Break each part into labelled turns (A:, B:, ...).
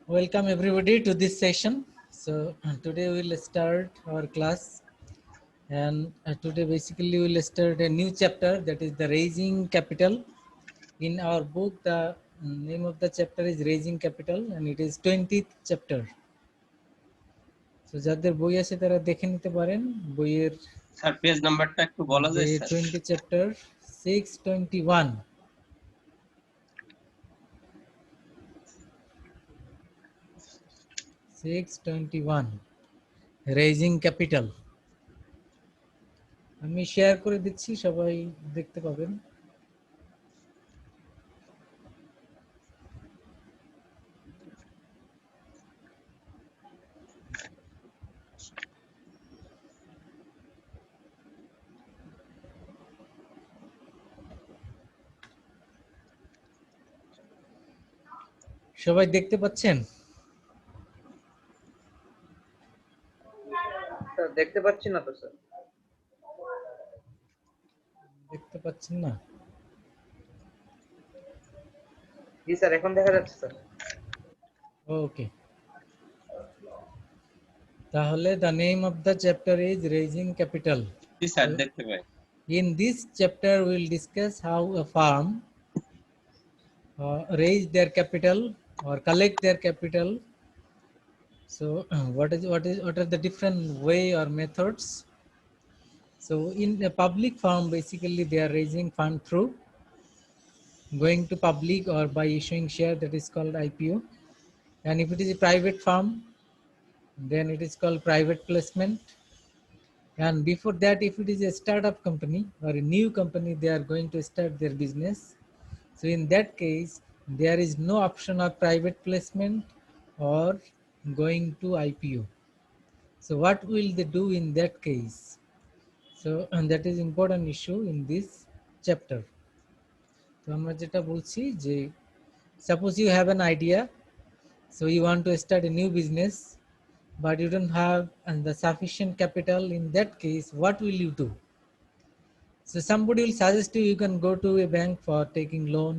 A: Welcome everybody to this session. So today we'll start our class, and today basically we'll start a new chapter, that is the raising capital. In our book, the name of the chapter is Raising Capital, and it is 20th chapter. So যাদের বই আছে তারা দেখে নিতে পারেন বইয়ের
B: sir page নাম্বারটা একটু বলা যায় স্যার
A: 20 chapter 621. Raising Capital. আমি শেয়ার করে দিচ্ছি, সবাই দেখতে পাবেন। সবাই দেখতে পাচ্ছেন?
C: স্যার দেখতে পাচ্ছি না তো স্যার।
A: দেখতে পাচ্ছেন না?
C: জি স্যার, এখন দেখা যাচ্ছে স্যার।
A: ওকে, তাহলে the name of the chapter is Raising Capital.
B: G sir দেখতে পাই।
A: In this chapter we will discuss how a firm raise their capital or collect their capital. So what are the different way or methods? So in a public firm, basically they are raising fund through going to public or by issuing share, that is called IPO. And if it is a private firm, then it is called private placement. And before that, if it is a startup company or a new company, they are going to start their business. So in that case, there is no option of private placement or going to IPO. So what will they do in that case? So and that is important issue in this chapter. So আমরা যেটা বলছি যে suppose you have an idea, so you want to start a new business, but you don't have the sufficient capital. In that case, what will you do? So somebody will suggest you can go to a bank for taking loan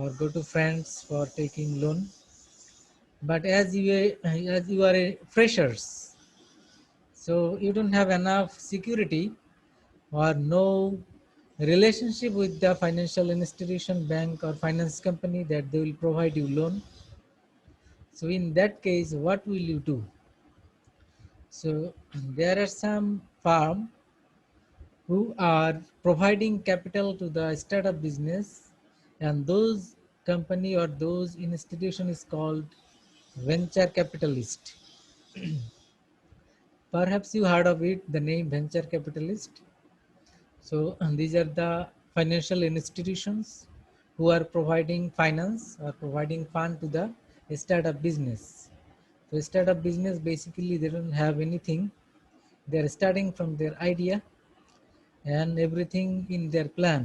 A: or go to friends for taking loan. But as you are a freshers, so you don't have enough security or no relationship with the financial institution, bank or finance company that they will provide you loan. So in that case, what will you do? So there are some firm who are providing capital to the startup business, and those company or those institution is called venture capitalist. Perhaps you heard of it, the name venture capitalist. So these are the financial institutions who are providing finance or providing fund to the startup business. So startup business, basically they don't have anything, they are starting from their idea and everything in their plan,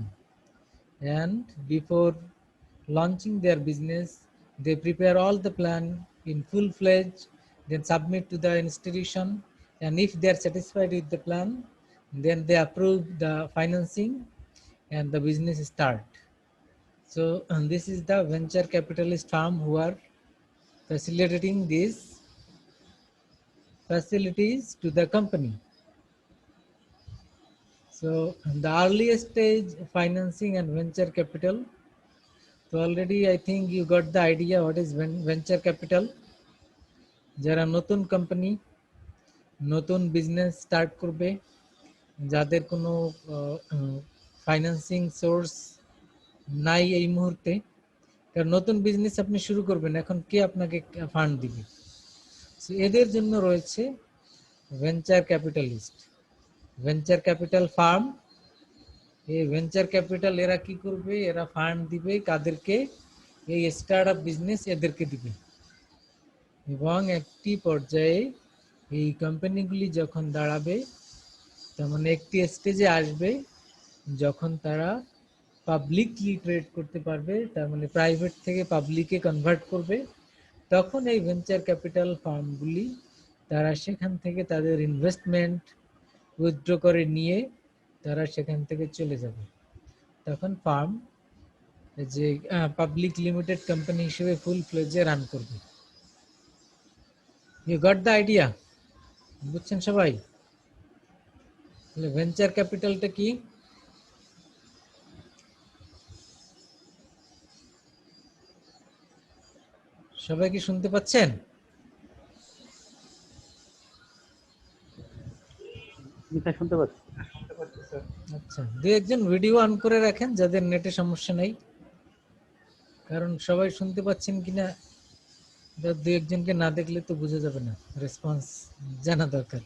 A: and before launching their business they prepare all the plan in full-fledged, then submit to the institution, and if they are satisfied with the plan, then they approve the financing and the business start. So this is the venture capitalist firm who are facilitating these facilities to the company. So the earliest stage financing and venture capital. So already I think you got the idea what is venture capital. যারা নতুন company নতুন business start করবে, যাদের কোনো financing source নাই এই মুহূর্তে, কারণ নতুন বিজনেস আপনি শুরু করবেন, এখন কে আপনাকে ফান্ড দিবে? সো এদের জন্য রয়েছে venture capitalist, venture capital farm. এই ভেঞ্চার ক্যাপিটাল এরা কি করবে? এরা ফান্ড দিবে কাদেরকে? এই স্টার্টআপ বিজনেস এদেরকে দিবে, এবং একটি পর্যায়ে এই কোম্পানিগুলি যখন দাঁড়াবে, তার মানে একটি স্টেজে আসবে যখন তারা পাবলিকলি ট্রেড করতে পারবে, তার মানে প্রাইভেট থেকে পাবলিকে কনভার্ট করবে, তখন এই ভেঞ্চার ক্যাপিটাল ফার্মগুলি তারা সেখান থেকে তাদের ইনভেস্টমেন্ট উইথড্র করে নিয়ে তারা সেখান থেকে চলে যাবে। তখন ফার্ম যে পাবলিক লিমিটেড কোম্পানি হিসেবে ফুল ফ্লেজে রান করবে। You got the idea? বুঝছেন সবাই? ভেঞ্চার ক্যাপিটালটা কি? সবাই কি শুনতে পাচ্ছেন?
D: শুনতে পাচ্ছি।
C: শুনতে পাচ্ছি স্যার।
A: আচ্ছা, দু একজন ভিডিও অন করে রাখেন যাদের নেটে সমস্যা নাই, কারণ সবাই শুনতে পাচ্ছেন কিনা দু একজনকে না দেখলে তো বোঝা যাবে না, রেসপন্স জানা দরকার।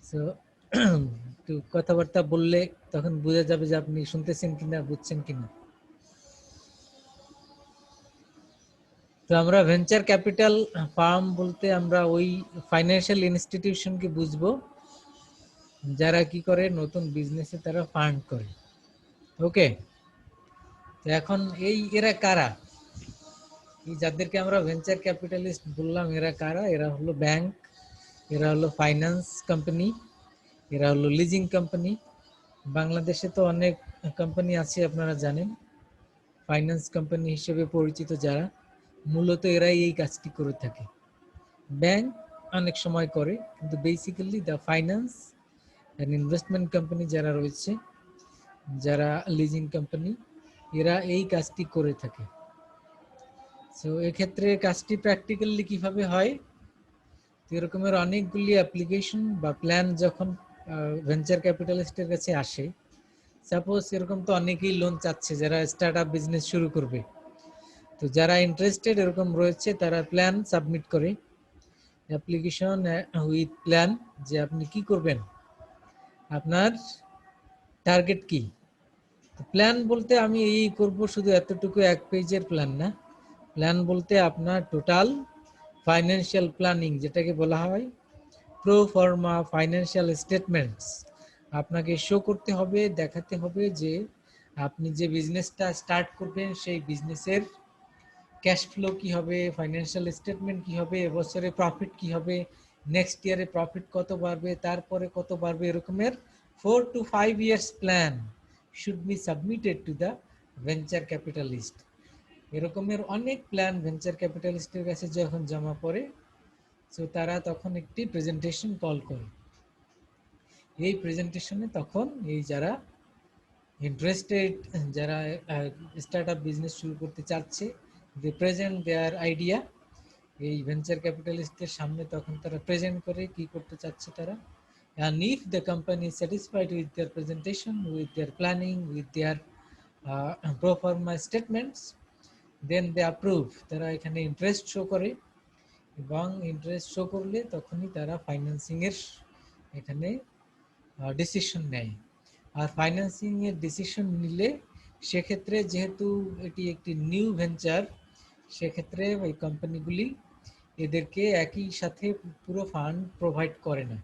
A: সো একটু কথাবার্তা বললে তখন বোঝা যাবে যে আপনি শুনতেছেন কিনা, বুঝছেন কিনা। তো আমরা ভেঞ্চার ক্যাপিটাল ফার্ম বলতে আমরা ওই ফাইন্যান্সিয়াল ইনস্টিটিউশনকে বুঝবো যারা কি করে নতুন বিজনেসে তারা ফান্ড করে। ওকে, তো এখন এরা কারা? এই যাদেরকে আমরা ভেঞ্চার ক্যাপিটালিস্ট বললাম, এরা কারা? এরা হলো ব্যাংক, এরা হলো ফাইন্যান্স কোম্পানি, এরা হলো লিজিং কোম্পানি। বাংলাদেশে তো অনেক কোম্পানি আছে আপনারা জানেন, ফাইন্যান্স কোম্পানি হিসেবে পরিচিত যারা, মূলত এরাই এই কাজটি করে থাকে। ব্যাংক অনেক সময় করে, কিন্তু basically the finance and investment company যারা রয়েছে, যারা লিজিং কোম্পানি, এরা এই কাজটি করে থাকে। সো এক্ষেত্রে কাজটি প্র্যাকটিক্যালি কিভাবে হয়, এরকমের অনেকগুলি অ্যাপ্লিকেশন বা প্ল্যান যখন ভেঞ্চার ক্যাপিটালিস্টের কাছে আসে, সাপোজ এরকম তো অনেকেই লোন চাচ্ছে যারা স্টার্ট আপ বিজনেস শুরু করবে, তো যারা ইন্টারেস্টেড এরকম রয়েছে তারা প্ল্যান সাবমিট করে, অ্যাপ্লিকেশন উইথ প্ল্যান, যে আপনি কি করবেন, আপনার টার্গেট কি। প্ল্যান বলতে আমি এই করব শুধু এতটুকু এক পেজের প্ল্যান না, প্ল্যান বলতে আপনার টোটাল ফাইন্যান্সিয়াল প্ল্যানিং, যেটাকে বলা হয় প্রো ফর্মা ফাইন্যান্সিয়াল স্টেটমেন্টস, আপনাকে শো করতে হবে, দেখাতে হবে যে আপনি যে বিজনেসটা স্টার্ট করবেন সেই বিজনেসের ক্যাশ ফ্লো কি হবে, ফাইন্যান্সিয়াল স্টেটমেন্ট কি হবে, এবছরে প্রফিট কি হবে, নেক্সট ইয়ারে প্রফিট কত বাড়বে, তারপরে কত বাড়বে, এরকমের 4 to 5 years plan should be submitted to the venture capitalist. এরকমের অনেক প্ল্যান ভেঞ্চার ক্যাপিটালিস্টের কাছে যখন জমা পড়ে, তো তারা তখন একটি প্রেজেন্টেশন কল করে। এই প্রেজেন্টেশনে তখন এই যারা ইন্টারেস্টেড, যারা স্টার্ট আপ বিজনেস শুরু করতে চাচ্ছে, দে প্রেজেন্ট দেয়ার আইডিয়া এই ভেঞ্চার ক্যাপিটালিস্টের সামনে, তখন তারা প্রেজেন্ট করে কি করতে চাচ্ছে তারা। And if the company is satisfied with their presentation, with their planning, with their pro forma statements, then they approve, তারা এখানে ইন্টারেস্ট শো করে, এবং ইন্টারেস্ট শো করলে তখনই তারা ফাইন্যান্সিং এর এখানে ডিসিশন নেয়। আর ফাইন্যান্সিং এর ডিসিশন নিলে সেক্ষেত্রে যেহেতু এটি একটি নিউ ভেঞ্চার, সেক্ষেত্রে ওই কোম্পানিগুলি এদেরকে একই সাথে পুরো ফান্ড প্রোভাইড করে না,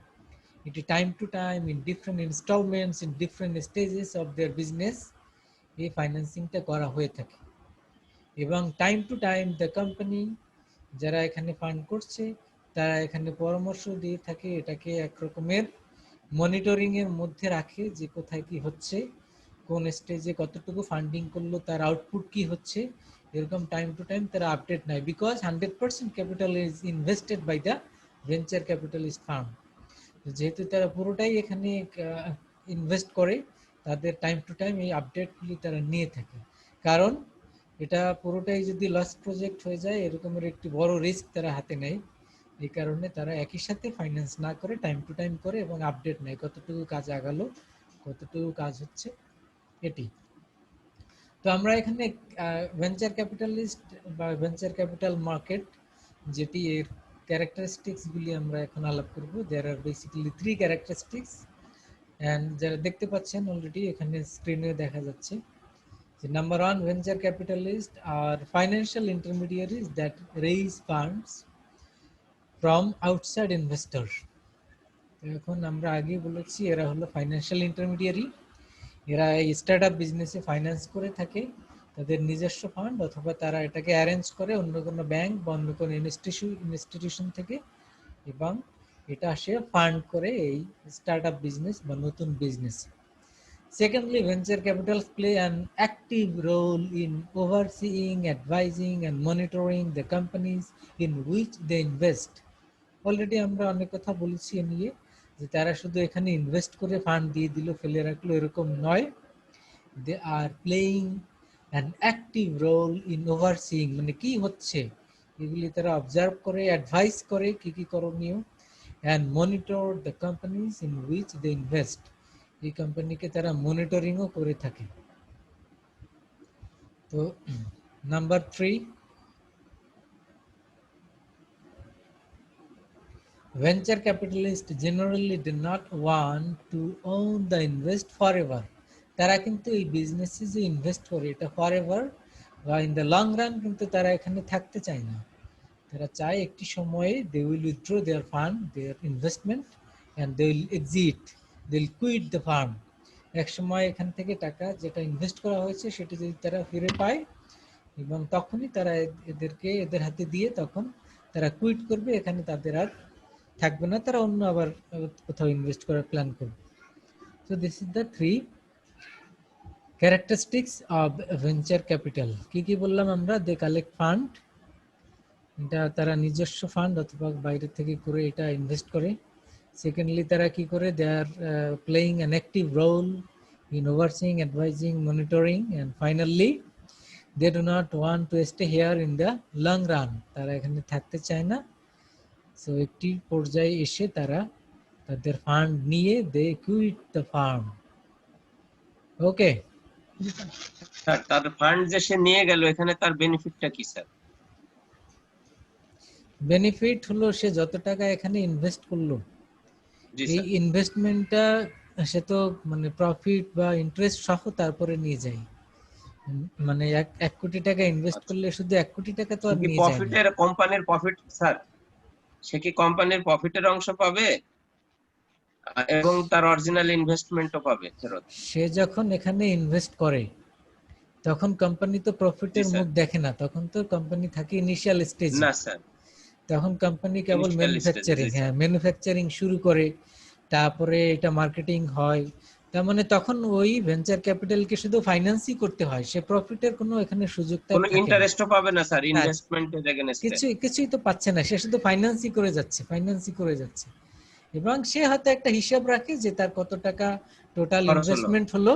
A: এটি time to time in different instalments in different stages of their business এই ফাইন্যান্সিংটা করা হয়ে থাকে। এবং time to time the company, যারা এখানে ফান্ড করছে, তারা এখানে পরামর্শ দিয়ে থাকে, এটাকে একরকমের মনিটরিং এর মধ্যে রাখে যে কোথায় কি হচ্ছে, কোন স্টেজে কতটুকু ফান্ডিং করলো, তার আউটপুট কি হচ্ছে, এরকম টাইম টু টাইম তারা আপডেট নেয়। Because 100% capital is invested by the venture capitalist firm, যেহেতু তারা পুরোটাই এখানে ইনভেস্ট করে, তাদের টাইম টু টাইম এই আপডেটগুলি তারা নিয়ে থাকে। কারণ এটা পুরোটাই যদি লস প্রজেক্ট হয়ে যায়, এরকমের একটি বড় রিস্ক তারা হাতে নেয়, এই কারণে তারা একই সাথে ফাইন্যান্স না করে টাইম টু টাইম করে এবং আপডেট নেয় কতটুকু কাজ আগালো, কতটুকু কাজ হচ্ছে, এটি। তো আমরা এখানে ভেঞ্চার ক্যাপিটালিস্ট বা ভেঞ্চার ক্যাপিটাল মার্কেট, যেটি এর ক্যারেক্টারিস্টিক্সগুলি আমরা এখন আলাপ করব। There are basically 3 characteristics, and যারা দেখতে পাচ্ছেন অলরেডি এখানে স্ক্রিনে দেখা যাচ্ছে যে number 1, venture capitalist are financial intermediaries that raise funds from outside investor. এখন আমরা আগে বলেছি এরা হলো ফাইন্যান্সিয়াল ইন্টারমিডিয়ারি, এরা এই স্টার্ট আপ বিজনেসে ফাইন্যান্স করে থাকে তাদের নিজস্ব ফান্ড, অথবা তারা এটাকে অ্যারেঞ্জ করে অন্য কোনো ব্যাংক বা অন্য কোনো ইনস্টিটিউশন থেকে, এবং এটা আসে ফান্ড করে এই স্টার্ট আপ বিজনেস বা নতুন business. Secondly, venture capitals play an active role in overseeing, advising, and monitoring the companies in which they invest. Already আমরা অনেক কথা বলেছি এ নিয়ে যে তারা শুধু এখানে ইনভেস্ট করে ফান্ড দিয়ে দিল ফেলে রাখলো এরকম নয়। They are playing an active role in overseeing, মানে কি হচ্ছে এগুলি তারা অবজার্ভ করে, অ্যাডভাইস করে কি কি করণীয়, and monitor the companies in which they invest, এই কোম্পানিকে তারা মনিটরিংও করে থাকে। তো number 3, venture capitalists generally do not want to own the invest forever. তারা কিন্তু এই বিজনেসে যে ইনভেস্ট করে এটা ফরএভার বা ইন দ্য লং রান কিন্তু তারা এখানে থাকতে চায় না। তারা চায় একটি সময়ে they will withdraw their fund, their investment, and they will exit, they will quit the firm. এক সময় এখান থেকে টাকা যেটা ইনভেস্ট করা হয়েছে সেটা যদি তারা ফিরে পায় এবং তখনই তারা এদেরকে এদের হাতে দিয়ে তখন তারা কুইট করবে, এখানে তাদের আর থাকবে না, তারা অন্য আবার কোথাও ইনভেস্ট করার প্ল্যান করবে। So this is the 3 characteristics of venture capital. কি কি বললাম আমরা? দে কালেক্ট ফান্ড, এটা তারা নিজস্ব ফান্ড অথবা বাইরে থেকে করে এটা ইনভেস্ট করে। সেকেন্ডলি তারা কি করে? They are playing an active role in overseeing, advising, monitoring, and finally they do not want to stay here in the long run, তারা এখানে থাকতে চায় না। সো একটি পর্যায়ে এসে তারা তাদের ফান্ড নিয়ে they quit the firm. Okay,
B: sir তার ফান্ড যে সে নিয়ে গেল এখানে তার বেনিফিটটা কি স্যার?
A: বেনিফিট হলো সে যত টাকা এখানে ইনভেস্ট করলো
B: জি
A: এই
B: স্যার।
A: ইনভেস্টমেন্টটা সে তো মানে প্রফিট বা ইন্টারেস্ট সহ তারপরে নিয়ে যায়। মানে 1 কোটি টাকা ইনভেস্ট করলে শুধু 1 কোটি টাকা তো আর
B: কি
A: নিয়ে যায় না।
B: প্রফিটের, কোম্পানির প্রফিট স্যার, সে কি কোম্পানির প্রফিটের অংশ পাবে এবং তার অরিজিনাল ইনভেস্টমেন্টও পাবে ফেরত?
A: সে যখন এখানে ইনভেস্ট করে তখন কোম্পানি তো প্রফিটের
B: জি স্যার।
A: মুখ দেখে না, তখন তো কোম্পানি থাকে ইনিশিয়াল স্টেজে।
B: না স্যার,
A: তখন কোম্পানি কেবল
B: Initial
A: ম্যানুফ্যাকচারিং,
B: stage, জি
A: হ্যাঁ
B: স্যার।
A: ম্যানুফ্যাকচারিং শুরু করে, তারপরে এটা মার্কেটিং হয়। তার মানে তখন ওই ভেঞ্চার ক্যাপিটালকে শুধু ফাইন্যান্সই করতে হয়, সে প্রফিটের কোনো এখানে সুযোগ তার
B: কোনো
A: থাকে না।
B: ইন্টারেস্টও পাবে না স্যার
A: হ্যাঁ,
B: ইনভেস্টমেন্টের এগেইনস্টে?
A: কিছুই তো পাচ্ছে না, সে শুধু ফাইন্যান্সই করে যাচ্ছে। এবং সে হয়তো একটা হিসাব রাখে যে তার কত টাকা টোটাল
B: খরচ হলো।
A: ইনভেস্টমেন্ট হলো,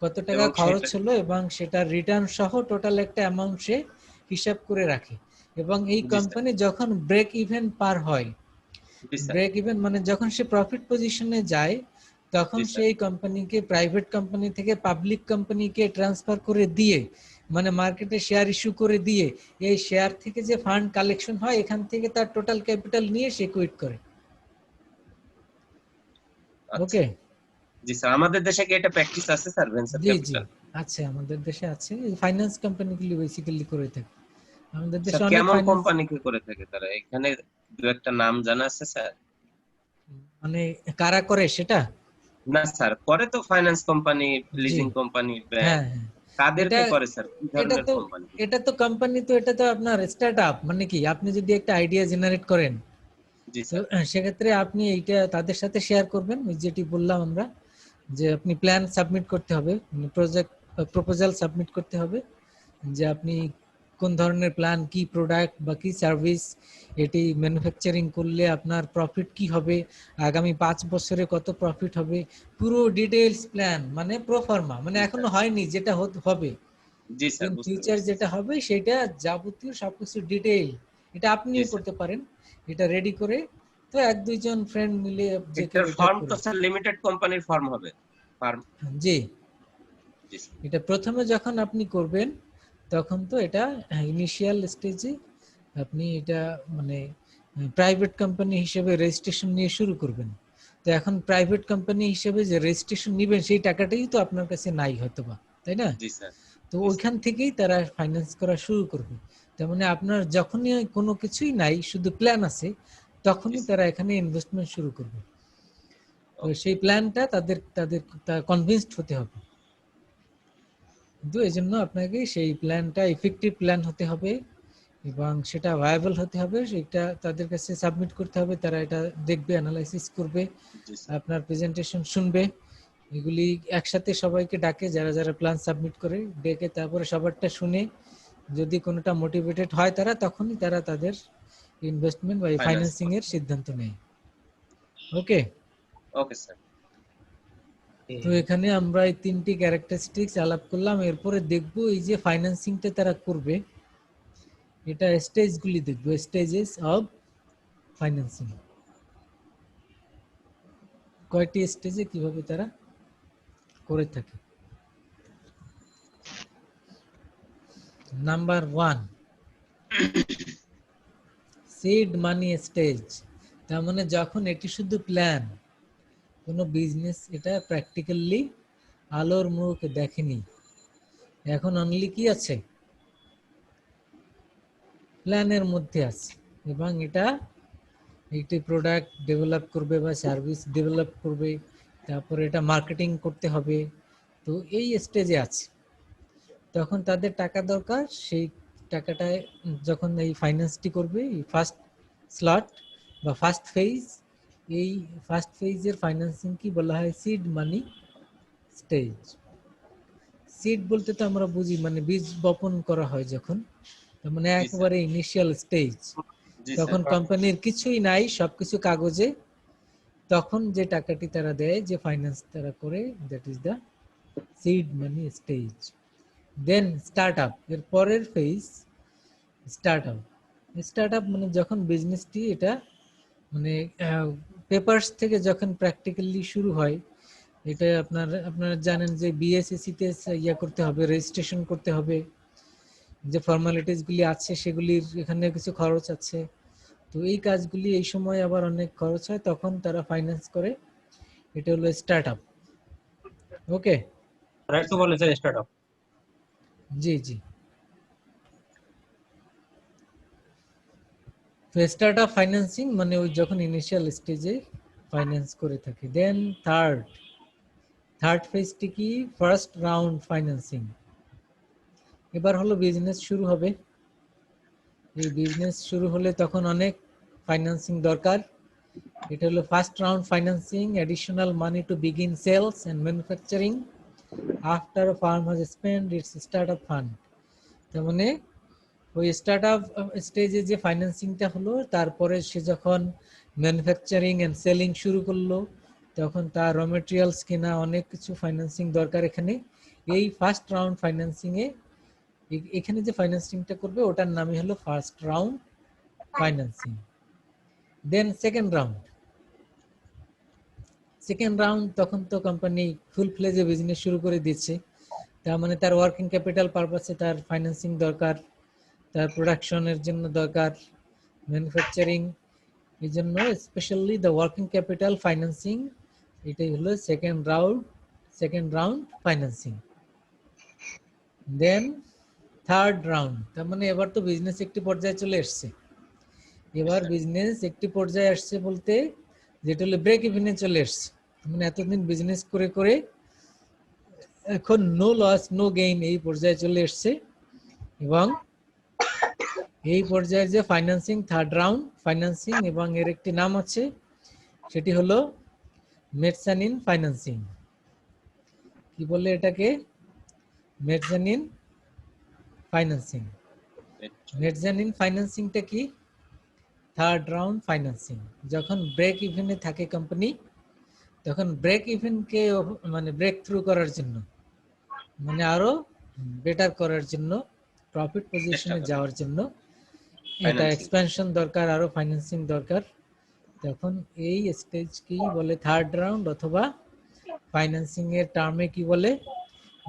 A: কত টাকা
B: এবং
A: খরচ
B: সেটা-
A: হলো, এবং সেটার রিটার্ন সহ টোটাল একটা অ্যামাউন্ট সে হিসাব করে রাখে। এবং এই
B: জি স্যার।
A: কোম্পানি যখন ব্রেক ইভেন পার হয়,
B: জি স্যার।
A: ব্রেক ইভেন মানে যখন সে প্রফিট পজিশনে যায়, তখন
B: জি স্যার।
A: সেই কোম্পানিকে প্রাইভেট কোম্পানি থেকে পাবলিক কোম্পানিকে ট্রান্সফার করে দিয়ে, মানে মার্কেটে শেয়ার ইস্যু করে দিয়ে, এই শেয়ার থেকে যে ফান্ড কালেকশন হয় এখান থেকে তার টোটাল ক্যাপিটাল নিয়ে সে কুইট করে।
B: আচ্ছা।
A: ওকে,
B: জি স্যার, আমাদের দেশে কি এটা প্র্যাকটিস আছে স্যার ভেঞ্চার
A: জি জি
B: ক্যাপিটাল?
A: আছে, আমাদের দেশে আছে। ফাইন্যান্স কোম্পানিগুলি বেসিক্যালি করে থাকে আমাদের দেশে।
B: স্যার
A: অনেক
B: কেমন
A: ফাইন্যান্স,
B: কোম্পানি কি করে থাকে তারা? এখানে দু একটা নাম জানা আছে স্যার?
A: মানে কারা করে সেটা?
B: না স্যার, করে তো ফাইন্যান্স কোম্পানি,
A: জি,
B: লিজিং কোম্পানি, ব্যাংক,
A: হ্যাঁ হ্যাঁ,
B: কাদেরকে
A: এটা
B: করে স্যার? কি
A: এটা
B: ধরনের
A: তো
B: কোম্পানি?
A: কোম্পানি তো, এটা তো আপনার স্টার্টআপ। মানে কি, আপনি যদি একটা আইডিয়া জেনারেট করেন,
B: জি
A: তো
B: স্যার।
A: সেক্ষেত্রে আপনি এইটা তাদের সাথে শেয়ার করবেন। ওই যেটি বললাম আমরা, যে আপনি প্ল্যান সাবমিট করতে হবে, প্রজেক্ট প্রপোজাল সাবমিট করতে হবে, যে আপনি কোন ধরনের প্ল্যান, কি প্রোডাক্ট বা কি সার্ভিস, এটি ম্যানুফ্যাকচারিং করলে আপনার প্রফিট কি হবে, আগামী 5 বছরে কত প্রফিট হবে, পুরো ডিটেইলস প্ল্যান, মানে প্রোফার্মা, মানে
B: জি
A: এখনো
B: স্যার।
A: হয়নি, যেটা হবে
B: জি স্যার,
A: ইন
B: বুঝতে
A: ফিউচার,
B: পেরেছি।
A: যেটা হবে সেটা যাবতীয় সবকিছু ডিটেইল, এটা
B: জি
A: আপনিও
B: স্যার।
A: করতে পারেন। এটা রেডি করে তো 1-2 জন ফ্রেন্ড মিলে যে কেউ
B: এটার
A: এটা
B: ফর্ম তো
A: করে।
B: স্যার লিমিটেড কোম্পানির ফর্ম হবে, ফার্ম?
A: জি,
B: জি স্যার।
A: এটা প্রথমে যখন আপনি করবেন তখন তো এটা ইনিশিয়াল স্টেজে আপনি এটা মানে প্রাইভেট কোম্পানি হিসেবে রেজিস্ট্রেশন নিয়ে শুরু করবেন। তো এখন প্রাইভেট কোম্পানি হিসেবে যে রেজিস্ট্রেশন নেবেন সেই টাকাটাই তো আপনার কাছে নাই হয়তোবা, তাই না?
B: জি স্যার।
A: তো
B: জি স্যার।
A: ওইখান থেকেই তারা ফাইন্যান্স করা শুরু করবে। তার মানে আপনার যখনই কোনো কিছুই নাই, শুধু প্ল্যান আছে, তখনই
B: জি
A: তারা এখানে ইনভেস্টমেন্ট শুরু করবে। তো
B: ওকে।
A: সেই প্ল্যানটা তাদের তাদের কনভিন্সড হতে হবে। কিন্তু এই জন্য আপনাকে সেই প্ল্যানটা ইফেক্টিভ প্ল্যান হতে হবে এবং সেটা ভায়াবল হতে হবে, সেটা তাদের কাছে সাবমিট করতে হবে। তারা এটা দেখবে, অ্যানালাইসিস করবে,
B: জি স্যার।
A: আপনার প্রেজেন্টেশন শুনবে, এগুলি একসাথে সবাইকে ডাকে, যারা যারা প্ল্যান সাবমিট করে ডেকে, তারপরে সবারটা শুনে যদি কোনোটা মোটিভেটেড হয় তারা, তখনই তারা তাদের ইনভেস্টমেন্ট বা ফাইন্যান্সিং এর সিদ্ধান্ত নেয়। ওকে,
B: ওকে স্যার।
A: তো এখানে আমরা এই তিনটি ক্যারেক্টারিস্টিক্স আলাপ করলাম। এরপরে দেখব এই যে ফাইন্যান্সিংটা তারা করবে, এটা স্টেজগুলি দেখব, স্টেজেস অফ ফাইন্যান্সিং, কয়টি স্টেজে কিভাবে তারা করে থাকে। Number 1, seed money stage. তার মানে যখন এটি শুধু প্ল্যান, কোনো বিজনেস এটা প্র্যাকটিক্যালি আলোর মুখ দেখেনি, এখন অনলি কি আছে, প্ল্যানের মধ্যে আছে, এবং এটা একটি প্রোডাক্ট ডেভেলপ করবে বা সার্ভিস ডেভেলপ করবে, তারপরে এটা মার্কেটিং করতে হবে। তো এই স্টেজে আছে, তখন তাদের টাকা দরকার, সেই টাকাটায় যখন এই ফাইন্যান্সটি করবে, এই ফার্স্ট স্লট বা ফার্স্ট ফেজ, এই ফার্স্ট ফেজের ফাইন্যান্সিং কি বলা হয়, সিড মানি স্টেজ। সিড বলতে তো আমরা বুঝি মানে বীজ বপন করা হয় যখন, তার মানে একেবারে ইনিশিয়াল স্টেজ, তখন কোম্পানির কিছুই নাই, সবকিছু কাগজে, তখন যে টাকাটি তারা দেয়, যে ফাইন্যান্স তারা করে, that is the seed money stage. Then startup, এর পরের ফেজ স্টার্টআপ। স্টার্টআপ মানে যখন বিজনেসটি এটা মানে পেপারস থেকে যখন প্র্যাকটিক্যালি শুরু হয়, এটা আপনারা জানেন যে বিএসএসসি তে ইয়া করতে হবে, রেজিস্ট্রেশন করতে হবে, যে ফর্মালিটিস গুলি আছে সেগুলির এখানে কিছু খরচ আছে। তো এই কাজগুলি এই সময় আবার অনেক খরচ হয়, তখন তারা ফাইন্যান্স করে, এটা হলো স্টার্টআপ। ওকে,
E: রাইট তো বলে স্যার স্টার্টআপ।
A: জি জি। তো স্টার্টআপ ফাইন্যান্সিং মানে ওই যখন ইনিশিয়াল স্টেজে ফাইন্যান্স করে থাকে। দেন থার্ড ফেজটি কি, ফার্স্ট রাউন্ড ফাইন্যান্সিং। এবার হলো বিজনেস শুরু হবে, এই বিজনেস শুরু হলে তখন অনেক ফাইন্যান্সিং দরকার, এটা হলো first round financing, additional money to begin sales and manufacturing after a firm has spent its startup fund. তার মানে ওই স্টার্টআপ স্টেজে যে ফাইন্যান্সিংটা হলো, তারপরে সে যখন ম্যানুফ্যাকচারিং এন্ড সেলিং শুরু করলো, তখন তার র মেটেরিয়ালস কেনা, অনেক কিছু ফাইন্যান্সিং দরকার এখানে। এই ফার্স্ট রাউন্ড ফাইন্যান্সিং এ এখানে যে ফাইন্যান্সিংটা করবে ওটার নামই হলো first round financing. Then second round, তখন তো কোম্পানি ফুল ফ্লেজে বিজনেস শুরু করে দিচ্ছে, তার মানে তার ওয়ার্কিং ক্যাপিটাল পারপাসে তার ফাইন্যান্সিং দরকার, তার প্রোডাকশনের জন্য দরকার, ম্যানুফ্যাকচারিং এর জন্য specially the working capital financing, এটাই হলো সেকেন্ড রাউন্ড ফাইন্যান্সিং। দেন থার্ড রাউন্ড, তার মানে এবার তো বিজনেস একটি পর্যায়ে চলে এসছে, এবার বিজনেস একটি পর্যায়ে আসছে বলতে যেটা হলো ব্রেক ইভেনে চলে এসছে, মানে এতদিন বিজনেস করে করে এখন নো লস নো গেইন এই পর্যায়ে চলে এসছে, এবং এই পর্যায়ে যে ফাইন্যান্সিং থার্ড রাউন্ড ফাইন্যান্সিং, এবং এর একটি নাম আছে, সেটি হলো মেজজানিন ফাইন্যান্সিং। কি বলে এটাকে, মেজজানিন ফাইন্যান্সিং। মেজজানিন ফাইন্যান্সিংটা কি, থার্ড রাউন্ড ফাইন্যান্সিং। যখন ব্রেক ইভেনে থাকে কোম্পানি, তখন ব্রেক ইভেনকে মানে ব্রেক থ্রু করার জন্য, মানে আরো বেটার করার জন্য, প্রফিট পজিশনে যাওয়ার জন্য এটা এক্সপেনশন দরকার, আরো ফাইন্যান্সিং দরকার, তখন এই স্টেজ কি বলে থার্ড রাউন্ড, অথবা ফাইন্যান্সিং এর টার্মে কি বলে,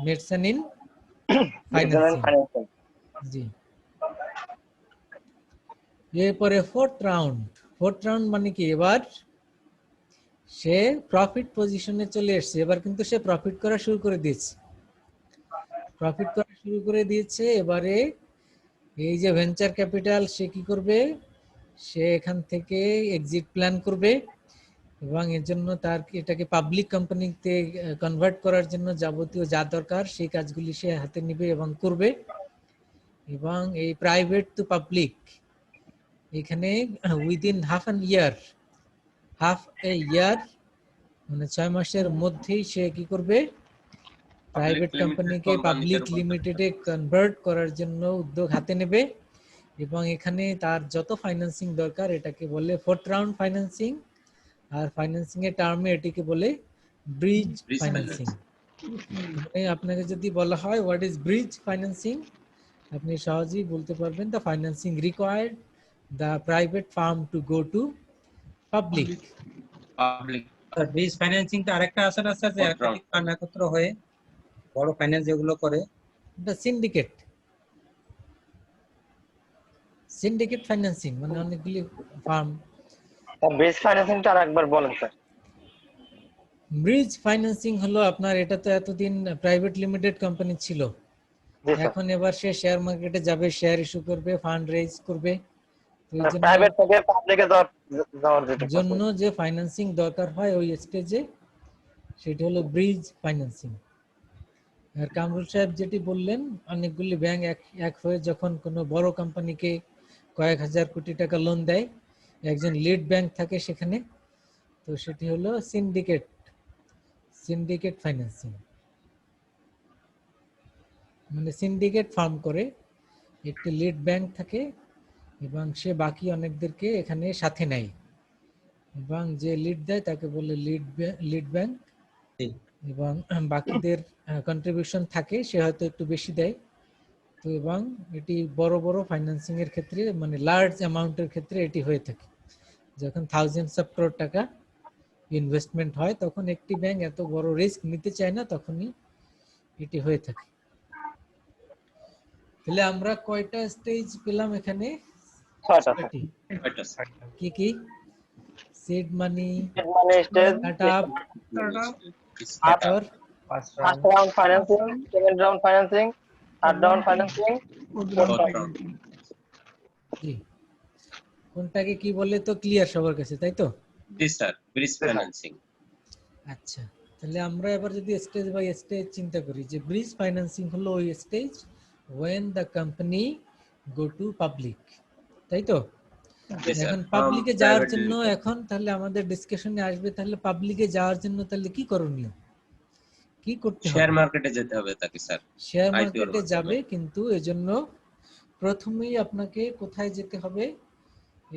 A: মেজজানিন ফাইন্যান্সিং। জি। এরপরে ফোর্থ রাউন্ড মানে কি, এবার সে প্রফিট পজিশনে চলে এসেছে, এবার কিন্তু সে প্রফিট করা শুরু করে দিয়েছে। এবারে এই যে ভেঞ্চার ক্যাপিটাল, সে কি করবে, সে এখান থেকে এক্সিট প্ল্যান করবে, এবং এর জন্য তার এটাকে পাবলিক কোম্পানিতে কনভার্ট করার জন্য যাবতীয় যা দরকার সেই কাজগুলি সে হাতে নিবে এবং করবে। এবং এই প্রাইভেট টু পাবলিক, এখানে উইদিন হাফ এ ইয়ার মানে 6 মাসের মধ্যেই সে কি করবে, প্রাইভেট কোম্পানিকে পাবলিক লিমিটেডে কনভার্ট করার জন্য উদ্যোগ হাতে নেবে এবং এখানে তার যত ফাইন্যান্সিং দরকার এটাকে বলে ফোর্থ রাউন্ড ফাইন্যান্সিং, আর ফাইন্যান্সিং এর টার্মে এটিকে বলে ব্রিজ
B: Bridge
A: ফাইন্যান্সিং। আপনাকে যদি বলা হয় হোয়াট ইজ ব্রিজ ফাইন্যান্সিং, আপনি সহজেই বলতে পারবেন the financing required the private farm to go to public.
B: Public
E: sir bridge financing তো আরেকটা আছে না স্যার, যে
B: Fourth
E: একাধিক ফান্ড একত্র হয়ে বড় ফাইন্যান্স যেগুলো করে?
A: দ্য সিন্ডিকেট, সিন্ডিকেট ফাইন্যান্সিং মানে অনেকগুলি ফার্ম।
F: ব্রিজ ফাইন্যান্সিংটা আরেকবার বলেন স্যার।
A: ব্রিজ ফাইন্যান্সিং হলো আপনার, এটা তো এতদিন প্রাইভেট লিমিটেড কোম্পানি ছিল,
F: জি স্যার।
A: এখন এবার সে শেয়ার মার্কেটে যাবে, শেয়ার ইস্যু করবে, ফান্ড রেজ করবে। তো এই জন্য
F: প্রাইভেট থেকে পাবলিকে যাওয়ার যেটা
A: জন্য যে ফাইন্যান্সিং দরকার হয় ওই স্টেজে, সেটা হলো ব্রিজ ফাইন্যান্সিং। আর কামরুল সাহেব যেটি বললেন, অনেকগুলি ব্যাংক এক হয়ে যখন কোনো বড় কোম্পানিকে কয়েক হাজার কোটি টাকা লোন দেয়, একজন লিড ব্যাংক থাকে সেখানে, তো সেটি হলো সিন্ডিকেট, সিন্ডিকেট ফাইন্যান্সিং। মানে সিন্ডিকেট ফার্ম করে, একটি লিড ব্যাংক থাকে এবং সে বাকি অনেকদেরকে এখানে সাথে নেয় এবং যে লিড দেয় তাকে বলে লিড ব্যাংক, এবং বাকিদের কন্ট্রিবিউশন থাকে, সে হয়তো একটু বেশি দেয়। তো এবং এটি বড় বড় ফাইন্যান্সিং এর ক্ষেত্রে মানে লার্জ অ্যামাউন্টের ক্ষেত্রে এটি হয়ে থাকে, যখন থাউজেন্ডস অফ ক্রোড টাকা ইনভেস্টমেন্ট হয় তখন একটি ব্যাংক এত বড় রিস্ক নিতে চায় না, তখনই এটি হয়ে থাকে। তাহলে আমরা কয়টা স্টেজ পেলাম এখানে?
F: 6টা।
A: কি কি? সিড মানি,
F: মানে stage,
A: startup,
C: first
F: first round financing, second round financing, third round financing, fourth round.
A: জি, কোনটাকে কি বলে তো ক্লিয়ার সবার কাছে, তাই তো?
B: জি স্যার, ব্রিজ ফাইন্যান্সিং।
A: আচ্ছা, তাহলে আমরা এবার যদি স্টেজ বাই স্টেজ চিন্তা করি, যে ব্রিজ ফাইন্যান্সিং হলো ওই stage when the company go to public, তাই তো?
B: Yes, sir.
A: এখন পাবলিকে যাওয়ার
B: Private
A: জন্য
B: limited.
A: এখন তাহলে আমাদের ডিসকাশনে আসবে, তাহলে পাবলিকে যাওয়ার জন্য তাহলে কি করণীয়, কি করতে হবে?
B: শেয়ার মার্কেটে যেতে হবে তাকে স্যার।
A: শেয়ার
B: IPO র
A: মার্কেটে
B: মাধ্যমে।
A: যাবে, কিন্তু এজন্য প্রথমেই আপনাকে কোথায় যেতে হবে,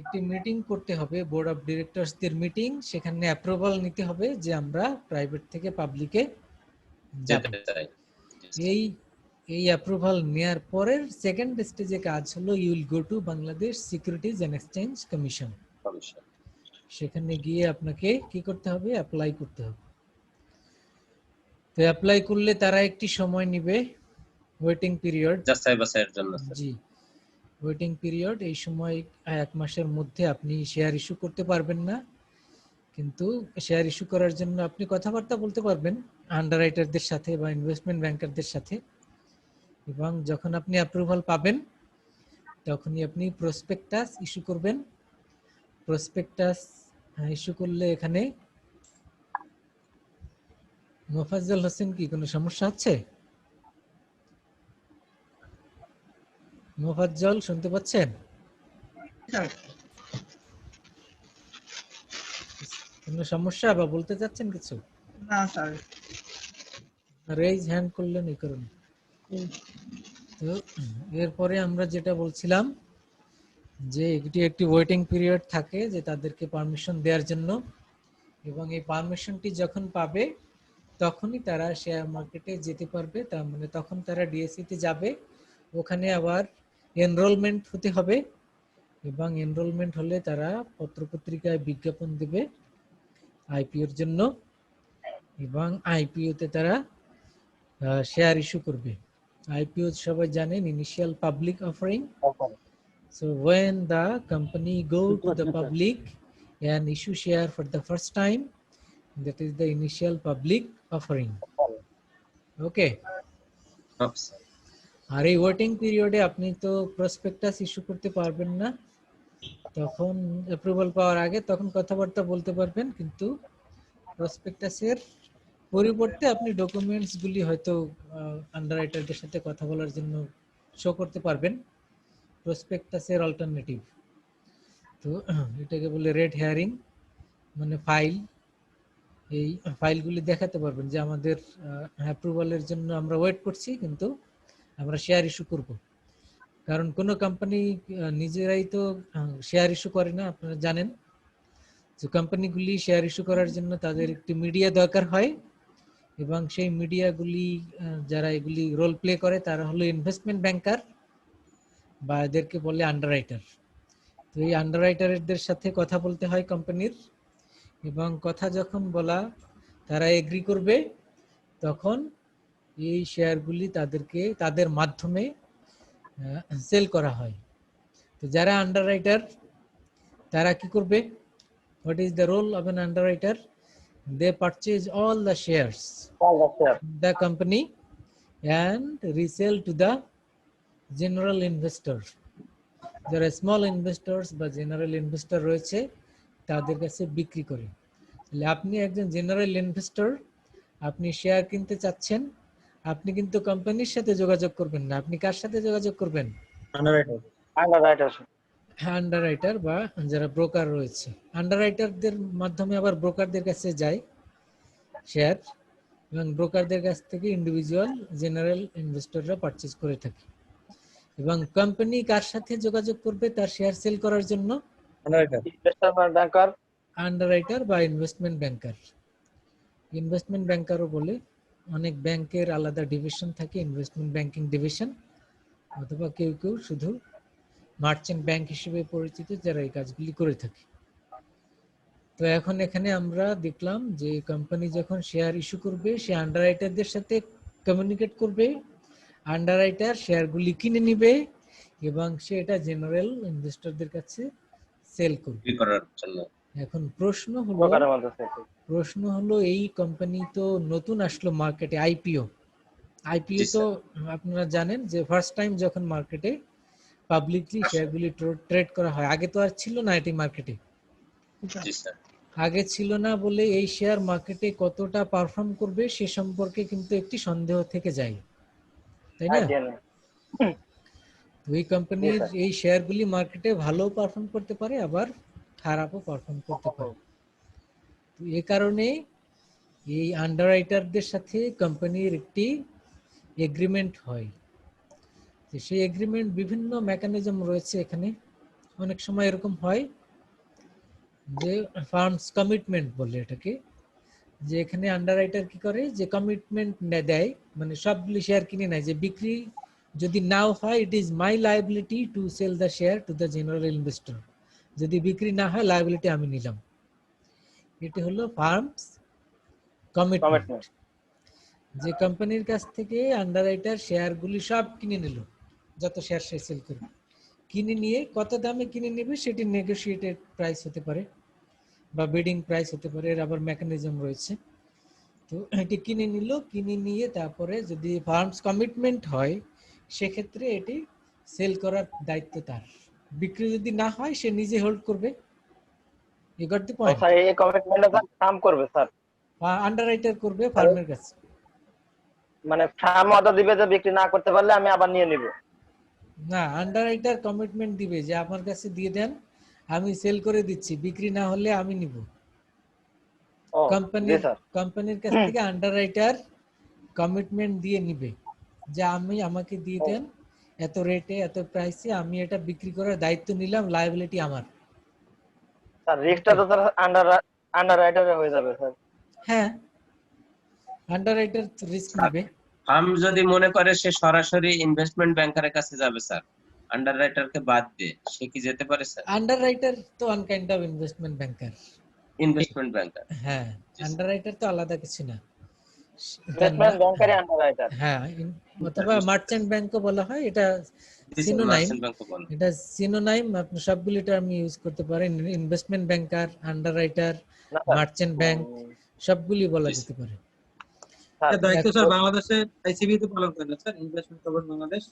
A: একটি মিটিং করতে হবে, বোর্ড অফ ডিরেক্টরসদের মিটিং, সেখানে অ্যাপ্রুভাল নিতে হবে যে আমরা প্রাইভেট থেকে পাবলিকে যাব।
B: যেতে চাই।
A: এই অ্যাপ্রুভাল নেয়ার পরের সেকেন্ড স্টেজে কাজ হলো you will go to Bangladesh securities and exchange commission. সেখানে গিয়ে আপনাকে কি করতে হবে, অ্যাপ্লাই করতে হবে। তো অ্যাপ্লাই করলে তারা একটি সময় নেবে, ওয়েটিং পিরিয়ড,
B: যাচাই বাছাইয়ের জন্য স্যার।
A: জি ওয়েটিং পিরিয়ড। এই সময় 1 মাসের মধ্যে আপনি শেয়ার ইস্যু করতে পারবেন না, কিন্তু শেয়ার ইস্যু করার জন্য আপনি কথাবার্তা বলতে পারবেন আন্ডাররাইটারদের সাথে বা ইনভেস্টমেন্ট ব্যাংকারদের সাথে, এবং যখন আপনি অ্যাপ্রুভাল পাবেন তখনই আপনি প্রসপেক্টাস ইস্যু করবেন। প্রসপেক্টাস ইস্যু করলে এখানে মোফাজ্জল হোসেন, কি কোনো সমস্যা হচ্ছে? মোফাজ্জল শুনতে পাচ্ছেন? কোনো সমস্যা বা বলতে চাচ্ছেন কিছু?
G: না স্যার।
A: রেইজ হ্যান্ড করলেন এই কারণে। তো এরপরে আমরা যেটা বলছিলাম যে এটি একটি ওয়েটিং পিরিয়ড থাকে যে তাদেরকে পারমিশন দেওয়ার জন্য, এবং এই পারমিশনটি যখন পাবে তখনই তারা শেয়ার মার্কেটে যেতে পারবে। তার মানে তখন তারা ডিএসসি তে যাবে, ওখানে আবার এনরোলমেন্ট হতে হবে, এবং এনরোলমেন্ট হলে তারা পত্রপত্রিকায় বিজ্ঞাপন দেবে আইপিওর জন্য, এবং আইপিওতে তারা শেয়ার ইস্যু করবে। IPO সবাই জানেন, initial public offering. So when the company go to the public and issue share for the first time, that is the initial public offering. Okay. আর এই ওয়েটিং পিরিয়ডে আপনি তো প্রসপেক্টাস ইস্যু করতে পারবেন না, তখন অ্যাপ্রুভাল পাওয়ার আগে তখন কথাবার্তা বলতে পারবেন, কিন্তু প্রসপেক্টাসের পরিবর্তে আপনি ডকুমেন্টস গুলি হয়তো আন্ডাররাইটারদের সাথে কথা বলার জন্য শো করতে পারবেন, প্রসপেক্টাসের অল্টারনেটিভ। তো এটাকে বলে রেড হেয়ারিং, মানে ফাইল এই ফাইলগুলি দেখাতে পারবেন যে আমাদের অ্যাপ্রুভালের জন্য আমরা ওয়েট করছি, কিন্তু আমরা শেয়ার ইস্যু করব। কারণ কোনো কোম্পানি নিজেরাই তো শেয়ার ইস্যু করে না, আপনারা জানেন। যে কোম্পানিগুলি শেয়ার ইস্যু করার জন্য তাদের একটি মিডিয়া দরকার হয়, এবং সেই মিডিয়াগুলি যারা এগুলি রোল প্লে করে তারা হলো ইনভেস্টমেন্ট ব্যাংকার বা এদেরকে বলে আন্ডাররাইটার। তো এই আন্ডাররাইটারদের সাথে কথা বলতে হয় কোম্পানির, এবং কথা যখন বলা তারা এগ্রি করবে, তখন এই শেয়ারগুলি তাদেরকে তাদের মাধ্যমে সেল করা হয়। তো যারা আন্ডাররাইটার তারা কি করবে? What is the role of an underwriter? They purchase all the shares
F: All the shares.
A: of the company and resell to the general investor. যারা স্মল ইনভেস্টরস বা জেনারেল ইনভেস্টর রয়েছে তাদের কাছে বিক্রি করে। তাহলে আপনি একজন জেনারেল ইনভেস্টর, আপনি শেয়ার কিনতে চাচ্ছেন, আপনি কিন্তু কোম্পানির সাথে যোগাযোগ করবেন না, আপনি কার সাথে যোগাযোগ করবেন?
E: আন্ডাররাইটার।
F: Underwriter.
A: আন্ডাররাইটার বা যারা ব্রোকার রয়েছে। আন্ডাররাইটারদের মাধ্যমে আবার ব্রোকারদের কাছে যায় শেয়ার, এবং ব্রোকারদের কাছ থেকে ইন্ডিভিজুয়াল জেনারেল ইনভেস্টররা পারচেজ করে থাকে। এবং কোম্পানি কার সাথে যোগাযোগ করবে তার শেয়ার সেল করার জন্য?
E: আন্ডাররাইটার।
F: Investment banker.
A: আন্ডাররাইটার বা ইনভেস্টমেন্ট ব্যাংকার। ইনভেস্টমেন্ট ব্যাংকারও বলে, অনেক ব্যাংকের আলাদা ডিভিশন থাকে, ইনভেস্টমেন্ট ব্যাংকিং ডিভিশন, অথবা কেউ কেউ শুধু মার্চেন্ট ব্যাংক হিসেবে পরিচিত, যারা এই কাজগুলি করে থাকে। তো এখন এখানে আমরা দেখলাম যে কোম্পানি যখন শেয়ার ইস্যু করবে সে আন্ডাররাইটারদের সাথে কমিউনিকেট করবে, আন্ডাররাইটার শেয়ারগুলি কিনে নিবে এবং সে এটা জেনারেল ইনভেস্টরদের কাছে সেল করবে।
B: বিক্রি করার জন্য।
A: এখন প্রশ্ন
F: Broker
A: হলো,
F: মধ্যে sale.
A: এই কোম্পানি তো নতুন আসলো মার্কেটে, আইপিও
B: জি,
A: তো আপনারা জানেন যে ফার্স্ট টাইম যখন মার্কেটে পাবলিকলি শেয়ারগুলি ট্রেড করা হয়, আগে তো আর ছিল না এটি মার্কেটে।
B: জি স্যার।
A: আগে ছিল না বলে এই শেয়ার মার্কেটে কতটা পারফর্ম করবে সে সম্পর্কে কিন্তু একটি সন্দেহ থেকে যায়, তাই না?
F: Idea নেই।
A: তো এই কোম্পানির
F: Yes, sir.
A: এই শেয়ারগুলি মার্কেটে ভালো পারফর্ম করতে পারে, আবার খারাপও পারফর্ম করতে পারে। তো এই কারণে এই আন্ডাররাইটারদের সাথে কোম্পানির একটি এগ্রিমেন্ট হয়। তো সেই এগ্রিমেন্ট বিভিন্ন মেকানিজম রয়েছে এখানে। অনেক সময় এরকম হয় যে ফার্মস কমিটমেন্ট বলে এটাকে, যে এখানে আন্ডাররাইটার কি করে যে কমিটমেন্ট দেয়, মানে সবগুলি শেয়ার কিনে নেয় যে বিক্রি যদি নাও হয়, it is my liability to sell the share to the general investor. যদি বিক্রি না হয় লায়াবিলিটি আমি নিলাম। এটি হলো ফার্মস কমিটমেন্ট। যে কোম্পানির কাছ থেকে আন্ডাররাইটার শেয়ারগুলি সব কিনে নিল, যত শেয়ার সে সেল করবে, কিনে নিয়ে কত দামে কিনে নেবে সেটি নেগোশিয়েটেড প্রাইস হতে পারে বা বিডিং প্রাইস হতে পারে, এর আবার মেকানিজম রয়েছে। তো এটি কিনে নিল, কিনে নিয়ে তারপরে যদি ফার্মস কমিটমেন্ট হয় সেক্ষেত্রে এটি সেল করার দায়িত্ব তার। বিক্রি যদি না হয় সে নিজে হোল্ড করবে। You got the point?
F: Sir এই কমিটমেন্টটা স্যার ফার্ম করবে স্যার,
A: আন্ডাররাইটার করবে ফার্মের কাছে।
F: মানে ফার্ম অর্ডার দিবে যে বিক্রি না করতে পারলে আমি আবার নিয়ে নিব।
A: না, আন্ডাররাইটার কমিটমেন্ট দিবে যে আমার কাছে দিয়ে দেন, আমি সেল করে দিচ্ছি, বিক্রি না হলে আমি নিব।
F: ও জি স্যার।
A: কোম্পানির কাছ থেকে আন্ডাররাইটার কমিটমেন্ট দিয়ে নিবে যে আমাকে দিয়ে দেন এত রেটে এত প্রাইসে, আমি এটা বিক্রি করার দায়িত্ব নিলাম, লায়াবিলিটি আমার।
F: স্যার রিস্কটা তো স্যার আন্ডাররাইটারে হয়ে যাবে স্যার।
A: হ্যাঁ, আন্ডাররাইটার রিস্ক নেবে।
B: ফার্ম যদি মনে করে সে সরাসরি ইনভেস্টমেন্ট ব্যাংকারের কাছে যাবে স্যার, আন্ডাররাইটারকে বাদ দিয়ে, সে কি যেতে পারে স্যার?
A: আন্ডাররাইটার তো one kind of investment banker.
B: Investment banker.
A: হ্যাঁ, আন্ডাররাইটার তো আলাদা কিছু না।
F: ইনভেস্টমেন্ট ব্যাংকারই আন্ডাররাইটার।
A: হ্যাঁ, অথবা মার্চেন্ট ব্যাংকও বলা হয়, এটা সিনোনাইম।
B: মার্চেন্ট ব্যাংকও বলে।
A: এটা সিনোনাইম, আপনি সবগুলি টার্ম ইউজ করতে পারেন। ইনভেস্টমেন্ট ব্যাংকার, আন্ডাররাইটার,
F: না স্যার,
A: মার্চেন্ট ব্যাংক সবগুলি বলা
B: জি,
A: যেতে পারে।
F: স্যার
E: এর দায়িত্ব স্যার বাংলাদেশে আইসিবি তে পালন করেন স্যার, ইনভেস্টমেন্ট কর্পোরেশন বাংলাদেশ।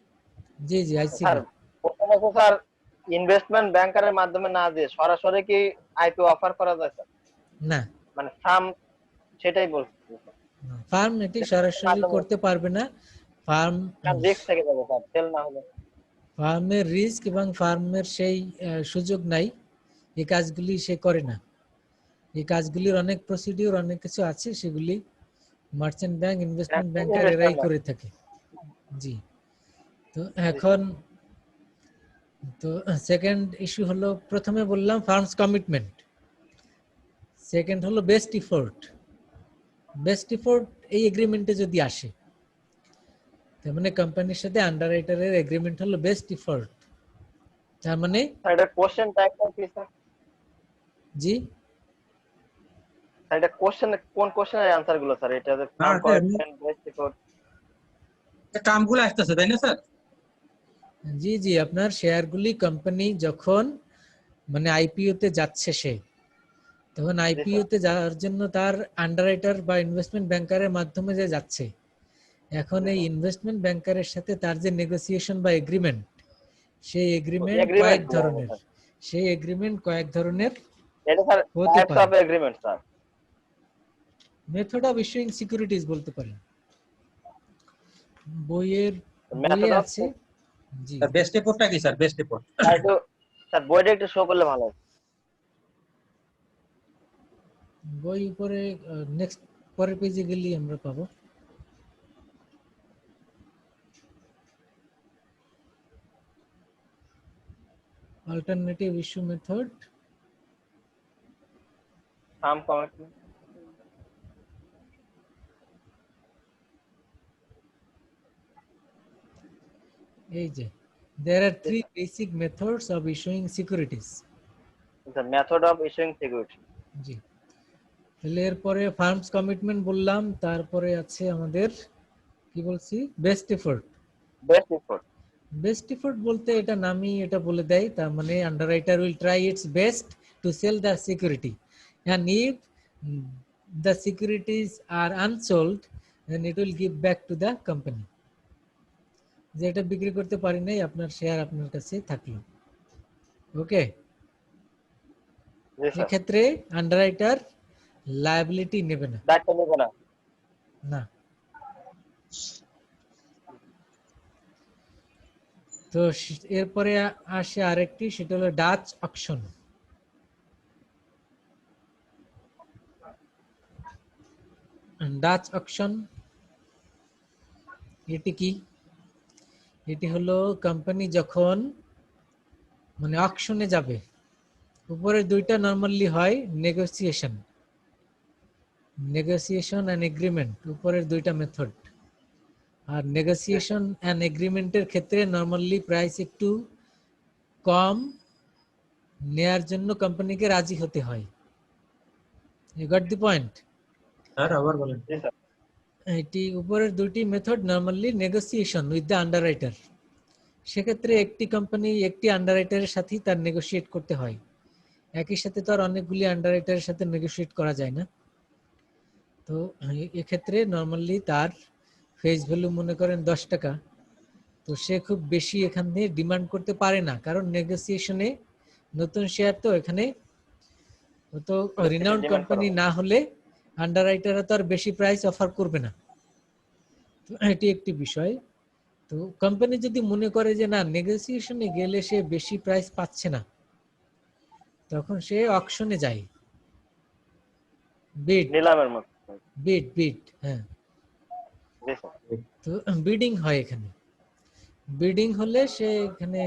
A: জি জি,
F: স্যার
A: আইসিবি।
F: প্রথমত স্যার ইনভেস্টমেন্ট ব্যাংকারের মাধ্যমে না দিয়ে সরাসরি কি আইপিও অফার করা যায় স্যার?
A: না,
F: মানে ফার্ম সেটাই বলছি
A: ফার্ম এটি সরাসরি করতে পারবে না। ফার্ম
F: রিস্ক থেকে যাবে স্যার সেল না হলে।
A: ফার্মের রিস্ক এবং ফার্মের সেই সুযোগ নাই, এই কাজগুলি সে করে না। এই কাজগুলির অনেক প্রসিডিউর অনেক কিছু আছে, সেগুলি মার্চেন্ট ব্যাংক, ইনভেস্টমেন্ট
F: Investment
A: ব্যাংকার এরাই
F: bank.
A: করে থাকে। জি, তো এখন তো সেকেন্ড ইস্যু হলো, প্রথমে বললাম ফার্মস কমিটমেন্ট, সেকেন্ড হলো বেস্ট ইফোর্ট। বেস্ট ইফোর্ট এই এগ্রিমেন্টে যদি আসে, তার মানে কোম্পানির সাথে আন্ডাররাইটারের এগ্রিমেন্ট হলো বেস্ট ইফোর্ট, তার মানে
F: স্যার এটা কোশ্চেন টাইপটা কি স্যার?
A: জি
F: স্যার এটা কোশ্চেন, কোন কোশ্চেনের অ্যানসার গুলো স্যার? এটা যে firm
E: sir,
F: commitment, best effort.
E: টার্মগুলো আসতেছে তাই না স্যার?
A: জি জি আপনার শেয়ারগুলি কোম্পানি যখন মানে আইপিও তে যাচ্ছে, সে তখন আইপিও তে যাওয়ার জন্য তার আন্ডাররাইটার বা ইনভেস্টমেন্ট ব্যাংকারের মাধ্যমে যে যাচ্ছে, এখন এই ইনভেস্টমেন্ট ব্যাংকারের সাথে তার যে নেগোসিয়েশন বা এগ্রিমেন্ট, সেই এগ্রিমেন্ট কয়েক ধরনের, সেই এগ্রিমেন্ট কয়েক ধরনের
F: এটা স্যার
A: হতে
F: টাইপস
A: পারে।
F: Of agreement sir.
A: Method of issuing securities বলতে পারেন, বইয়ে
F: মেথড অফ
A: আছে। জি
E: বেস্ট রিপোর্টটা কি স্যার? বেস্ট রিপোর্ট
F: স্যার একটু, স্যার বইটা একটু শো করলে ভালো হয়।
A: বই উপরে নেক্সট পরের পেজে গেলে আমরা পাবো। Alternative issue method,
F: farm commitment.
A: এই যে there are three basic methods of issuing securities.
F: Sir method of issuing security.
A: জি, তাহলে এরপরে ফার্মস কমিটমেন্ট বললাম, তারপরে আছে আমাদের কি বলছি, best effort.
F: Best effort.
A: Best effort বলতে এটা নামই এটা বলে দেয়, তার মানে underwriter will try its best to sell the security, and if the securities are unsold then it will give back to the company. যে এটা বিক্রি করতে পারি নাই, আপনার শেয়ার আপনার কাছে থাকলো। ওকে,
F: জি স্যার।
A: এক্ষেত্রে আন্ডাররাইটার লায়াবিলিটি নেবে না।
F: দায়িত্ব নেবে না।
A: না, তো এরপরে আসে আরেকটি, সেটা হলো ডাচ অকশন। ডাচ অকশন এটি কি? এটি হলো কোম্পানি যখন মানে অকশনে যাবে, উপরে দুইটা নরমালি হয় নেগোসিয়েশন, নেগোসিয়েশন এন্ড এগ্রিমেন্ট, উপরের দুইটা মেথড। আর নেগোসিয়েশন এন্ড এগ্রিমেন্টের ক্ষেত্রে নরমালি প্রাইস একটু কম নেয়ার জন্য কোম্পানিকে রাজি হতে হয়। You got the point?
E: Sir আবার বলেন।
F: জি স্যার।
A: এটি উপরের দুটি method normally negotiation with the underwriter, সেক্ষেত্রে একটি কোম্পানি একটি আন্ডাররাইটারের সাথেই তার নেগোশিয়েট করতে হয়, একই সাথে তো আর অনেকগুলি আন্ডাররাইটারের সাথে নেগোশিয়েট করা যায় না। তো এক্ষেত্রে নরমালি তার ফেস ভ্যালু মনে করেন 10 টাকা, তো সে খুব বেশি এখান থেকে ডিমান্ড করতে পারে না, কারণ নেগোসিয়েশনে নতুন শেয়ার তো এখানে তো রিনাউন্ড কোম্পানি না হলে আন্ডাররাইটাররা তো আর বেশি প্রাইস অফার করবে না। তো এটি একটি বিষয়। তো কোম্পানি যদি মনে করে যে না নেগোসিয়েশনে গেলে সে বেশি প্রাইস পাচ্ছে না, তখন সে অকশনে যায়, বিড
F: নিলামের মতো।
A: বিড বিড হ্যাঁ,
F: জি স্যার।
A: তো বিডিং হয় এখানে। বিডিং হলে সে এখানে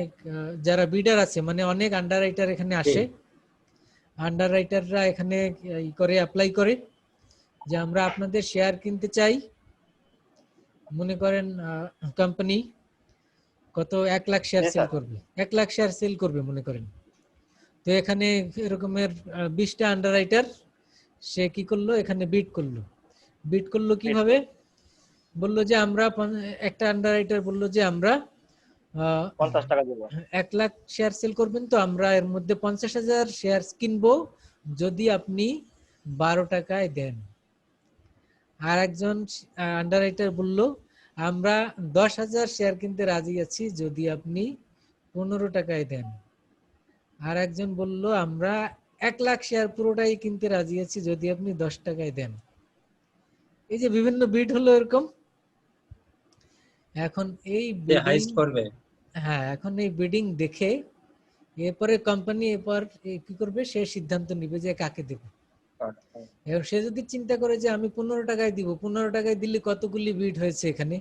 A: যারা বিডার আছে মানে অনেক আন্ডাররাইটার এখানে আসে, আন্ডাররাইটাররা এখানে ই করে অ্যাপ্লাই করে যে আমরা আপনাদের শেয়ার কিনতে চাই, মনে করেন কোম্পানি কত 1 লাখ শেয়ার সেল করবে, 1 লাখ শেয়ার সেল করবে মনে করেন। তো এখানে এরকমের 20টা আন্ডাররাইটার সে কি করলো, এখানে বিড করলো। বিড করলো কিভাবে? বললো যে আমরা একটা আন্ডাররাইটার বললো যে আমরা
F: 50 টাকা দিব।
A: 1 লাখ শেয়ার সেল করবেন, তো আমরা এর মধ্যে 50,000 শেয়ার কিনবো যদি আপনি 12 টাকায় দেন। আর একজন আন্ডাররাইটার বলল আমরা 10,000 শেয়ার কিনতে রাজি আছি যদি আপনি 15 টাকায় দেন। আর একজন বলল আমরা 1 লাখ শেয়ার পুরোটাই কিনতে রাজি আছি যদি আপনি 10 টাকায় দেন। এই যে বিভিন্ন বিড হলো এরকম। এখন এই
E: হাইস্ট করবে,
A: হ্যাঁ, এখন এই বিডিং দেখে এরপরে কোম্পানি এরপর কি করবে, সে সিদ্ধান্ত নিবে যে কাকে দেবে। এবার সে যদি চিন্তা করে যে আমি 15 টাকায় দিব, 15 টাকায় দিলে কতগুলি বিড হয়েছে এখানে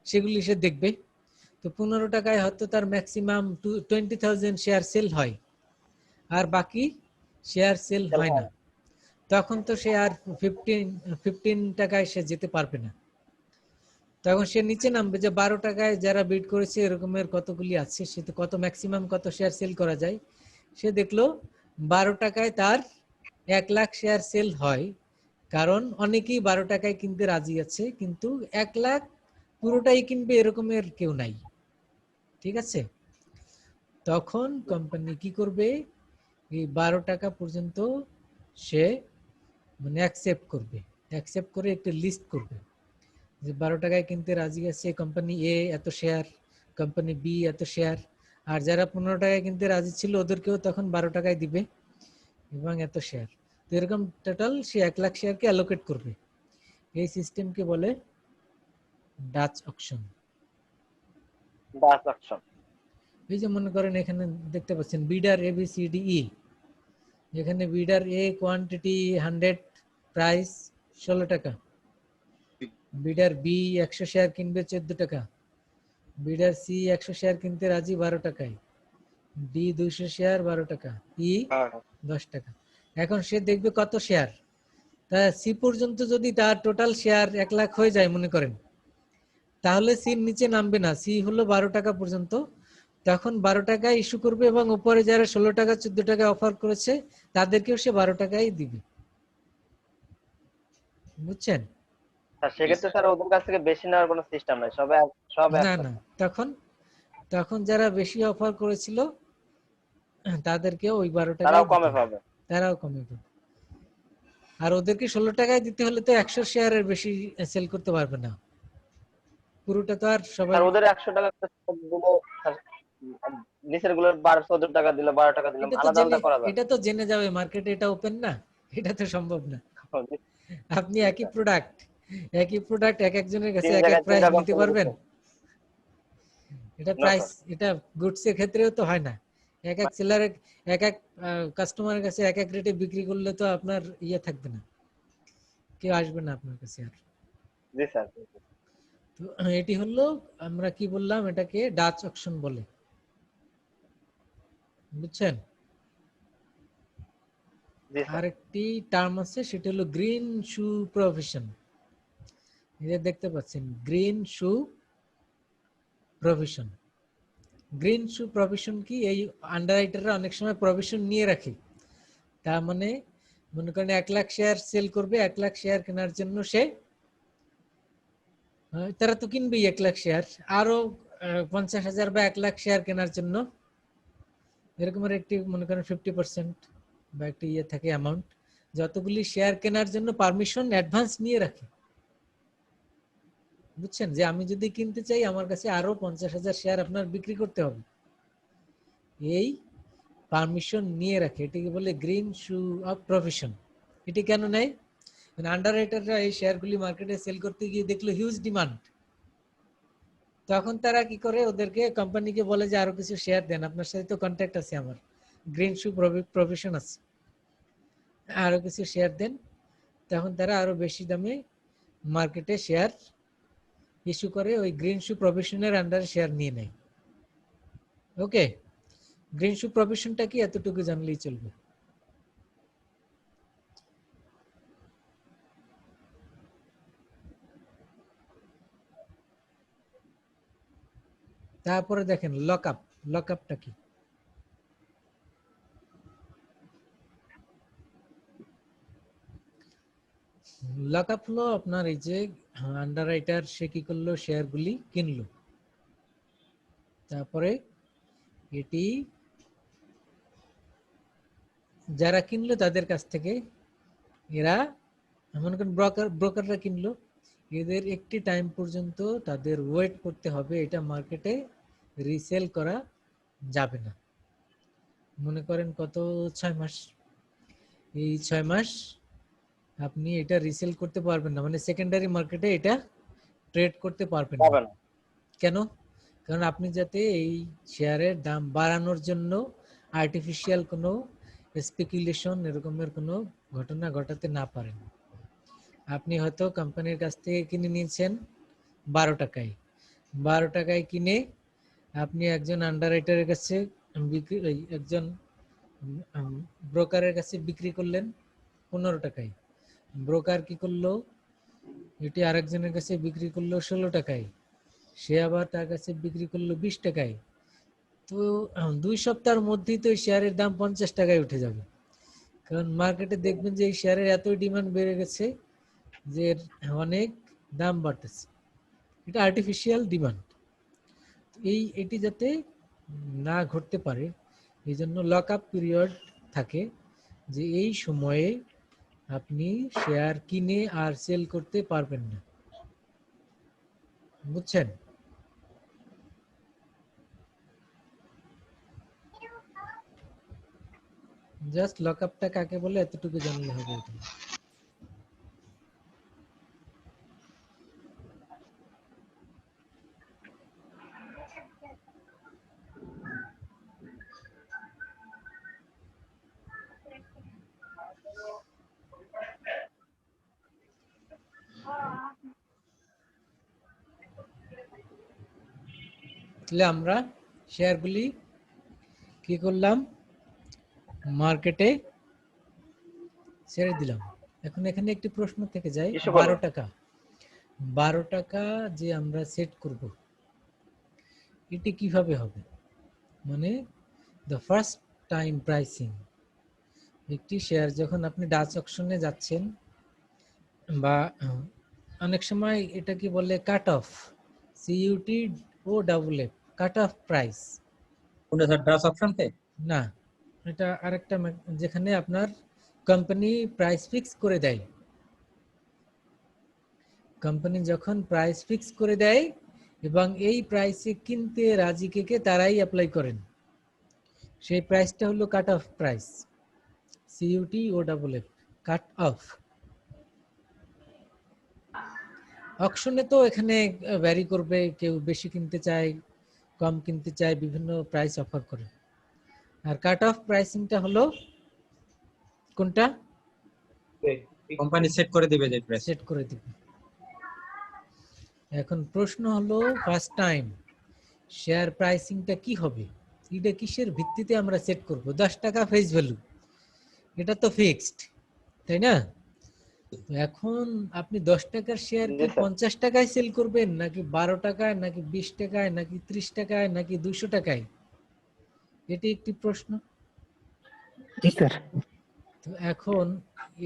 A: সেগুলি সে দেখবে। তো 15 টাকায় হয়তো তার ম্যাক্সিমাম 20,000 শেয়ার সেল হয়, আর বাকি শেয়ার সেল হয় না। তখন তো সে আর 15 টাকায় সে যেতে পারবে না। তখন সে নিচে নামবে যে 12 টাকায় যারা বিড করেছে এরকমের কতগুলি আছে, সে তো কত ম্যাক্সিমাম কত শেয়ার সেল করা যায়। সে দেখলো 12 টাকায় তার 1 লাখ শেয়ার সেল হয়, কারণ অনেকেই 12 টাকায় কিনতে রাজি আছে, কিন্তু 1 লাখ পুরোটাই কিনবে এরকমের কেউ নাই। ঠিক আছে, তখন কোম্পানি কি করবে, এই 12 টাকা পর্যন্ত সে মানে অ্যাকসেপ্ট করবে, অ্যাকসেপ্ট করে একটা লিস্ট করবে যে 12 টাকায় কিনতে রাজি আছে কোম্পানি এ এত শেয়ার, কোম্পানি বি এত শেয়ার, আর যারা 15 টাকায় কিনতে রাজি ছিল ওদেরকেও তখন 12 টাকায় দিবে এবং এত শেয়ার। তো এরকম টোটাল সে 1 লাখ শেয়ারকে অ্যালোকেট করবে। এই সিস্টেমকে বলে ডাচ অকশন।
F: Dutch auction.
A: এই যে মনে করেন এখানে দেখতে পাচ্ছেন বিডার A B C D E, এখানে বিডার এ কোয়ান্টিটি 100, প্রাইস 16 টাকা, বিডার বি 100 শেয়ার কিনবে 14 টাকা, বিডার সি 100 শেয়ার কিনতে রাজি 12 টাকায়, ডি 200 শেয়ার 12 টাকা, ই 10 টাকা। এখন সে দেখবে কত শেয়ার, তা সি পর্যন্ত যদি তার টোটাল শেয়ার 1 লাখ হয়ে যায় মনে করেন, তাহলে সির নিচে নামবে না, সি হলো 12 টাকা পর্যন্ত, তখন 12 টাকায় ইস্যু করবে এবং উপরে যারা 16 টাকা 14 টাকা অফার করেছে তাদেরকেও সে 12 টাকায় দিবে। বুঝছেন?
F: সেক্ষেত্রে স্যার ওদের কাছ থেকে বেশি নেওয়ার কোনো সিস্টেম নাই, সব
A: না না, তখন যারা বেশি অফার করেছিল তাদেরকেও ওই 12 টাকায়
F: তারাও কমে পাবে।
A: তারাও কমে পাবে। আর ওদেরকে 16 টাকায় দিতে হলে তো 100 শেয়ারের বেশি সেল করতে পারবে না, পুরোটা তো আর সবাই।
F: আর ওদের 100 টাকা দিলে নিচের গুলোর 14 টাকা দিলে 12 টাকা দিলাম, আলাদা আলাদা করা যাবে।
A: এটা তো জেনে যাবে, মার্কেটে এটা ওপেন না, এটা তো সম্ভব না। আপনি একই প্রোডাক্ট এক একজনের কাছে এক এক প্রাইস নিতে পারবেন? এটা প্রাইস, এটা গুডস এর ক্ষেত্রেও তো হয় না। এক এক সেলার এক এক কাস্টমারের কাছে এক এক রেটে বিক্রি করলে তো আপনার ইয়ে থাকবে না, কেউ আসবে না আপনার কাছে আর।
F: জি স্যার।
A: তো এটি হলো, আমরা কি বললাম, এটাকে ডাচ অকশন বলে। বুঝছেন? আরেকটি টার্ম আছে, সেটা হলো গ্রিন শু প্রভিশন। এই যে দেখতে পাচ্ছেন গ্রিন শু প্রভিশন। গ্রিন শু প্রভিশন কি, এই আন্ডাররাইটাররা অনেক সময় প্রভিশন নিয়ে রাখে। তার মানে মনে করেন 1 লাখ শেয়ার সেল করবে, 1 লাখ শেয়ার কেনার জন্য সে, তারা তো কিনবেই 1 লাখ শেয়ার, আরো 50,000 বা 1 লাখ শেয়ার কেনার জন্য এরকমের একটি মনে করেন 50% বা একটি ইয়ে থাকে অ্যামাউন্ট, যতগুলি শেয়ার কেনার জন্য পারমিশন অ্যাডভান্স নিয়ে রাখে। বুঝছেন, যে আমি যদি কিনতে চাই আমার কাছে আরো 50,000 শেয়ার আপনার বিক্রি করতে হবে, এই পারমিশন নিয়ে রাখে। এটিকে বলে গ্রিন শু অফ প্রভিশন। এটি কেন নেয়? আন্ডাররাইটাররা এই শেয়ারগুলি মার্কেটে সেল করতে গিয়ে দেখলো হিউজ ডিমান্ড, তখন তারা কি করে, ওদেরকে কোম্পানিকে বলে যে আরো কিছু শেয়ার দেন, আপনার সাথে তো কন্ট্যাক্ট আছে, আমার গ্রিন শু প্রভিশন আছে, আরো কিছু শেয়ার দেন। তখন তারা আরো বেশি দামে মার্কেটে শেয়ার ইস্যু করে, ওই গ্রিন শু প্রভিশনের আন্ডারে শেয়ার নিয়ে নেয়। ওকে, গ্রিন শু প্রভিশনটা কি এতটুকু জানলেই চলবে। তারপরে দেখেন লকআপ। লকআপটা কি? লকআপ হলো আপনার এই যে আন্ডাররাইটার সে কি করলো, শেয়ারগুলি কিনলো, তারপরে এটি যারা কিনলো তাদের কাছ থেকে এরা, মনে করেন ব্রোকাররা কিনলো, এদের একটি টাইম পর্যন্ত তাদের ওয়েট করতে হবে, এটা মার্কেটে রিসেল করা যাবে না। মনে করেন কত, 6 মাস। এই 6 মাস আপনি এটা রিসেল করতে পারবেন না, মানে সেকেন্ডারি মার্কেটে এটা ট্রেড করতে পারবেন না। কেন? কারণ আপনি যাতে এই শেয়ারের দাম বাড়ানোর জন্য আর্টিফিশিয়াল কোনো স্পেকুলেশন এরকমের কোনো ঘটনা ঘটাতে না পারেন। আপনি হয়তো কোম্পানির কাছ থেকে কিনে নিয়েছেন 12 টাকায়, 12 টাকায় কিনে আপনি একজন আন্ডাররাইটারের কাছে একজন ব্রোকারের কাছে বিক্রি করলেন 15 টাকায়। ব্রোকার কি করলো, এটি আরেকজনের কাছে বিক্রি করলো 16 টাকায়, সে আবার তার কাছে বিক্রি করলো 20 টাকায়। তো 2 সপ্তাহের মধ্যেই তো শেয়ারের দাম 50 টাকায় উঠে যাবে, কারণ মার্কেটে দেখবেন যে এই শেয়ারের এতই ডিমান্ড বেড়ে গেছে যে অনেক দাম বাড়তেছে। এটা আর্টিফিশিয়াল ডিমান্ড। এটি যাতে না ঘটতে পারে এই জন্য লক আপ পিরিয়ড থাকে, যে এই সময়ে আপনি শেয়ার কিনে আর সেল করতে পারবেন না। বুঝছেন? জাস্ট লক আপটা কাকে বলে এতটুকু জানলে হবে। এটা তাহলে আমরা শেয়ারগুলি কি করলাম, মার্কেটে ছেড়ে দিলাম। এখন এখানে একটি প্রশ্ন থেকে যায়, 12 টাকা 12 টাকা যে আমরা সেট করব এটি কিভাবে হবে? মানে দ্য ফার্স্ট টাইম প্রাইসিং। একটি শেয়ার যখন আপনি ডাচ অকশনে যাচ্ছেন, বা অনেক সময় এটা কি বলে cut off, CUT O double F, cut off price.
E: কোনটা স্যার, ডাচ অপশনতে?
A: না, এটা আরেকটা যেখানে আপনার কোম্পানি প্রাইস ফিক্স করে দেয়। কোম্পানি যখন প্রাইস ফিক্স করে দেয় এবং এই প্রাইসে কিনতে রাজি কে তারাই অ্যাপ্লাই করেন, সেই প্রাইসটা হলো কাট off price, CUET O double F, cut of. অকশনে তো এখানে ভ্যারি করবে, কেউ বেশি কিনতে চায়, কম কিনতে চায়, বিভিন্ন প্রাইস অফার করে। আর কাট অফ প্রাইসিংটা হলো কোনটা?
E: কোম্পানি সেট করে দিবে যে প্রাইস।
A: সেট করে দিবে। এখন প্রশ্ন হলো ফার্স্ট টাইম শেয়ার প্রাইসিংটা কি হবে, এটা কিসের ভিত্তিতে আমরা সেট করব? 10 টাকা ফেস ভ্যালু, এটা তো ফিক্সড, তাই না? এখন আপনি 10 টাকার শেয়ার কি 50 টাকায় সেল করবেন, নাকি 12 টাকায়, নাকি 20 টাকায়, নাকি 30 টাকায়, নাকি 200 টাকায়? এটি একটি প্রশ্ন। তো এখন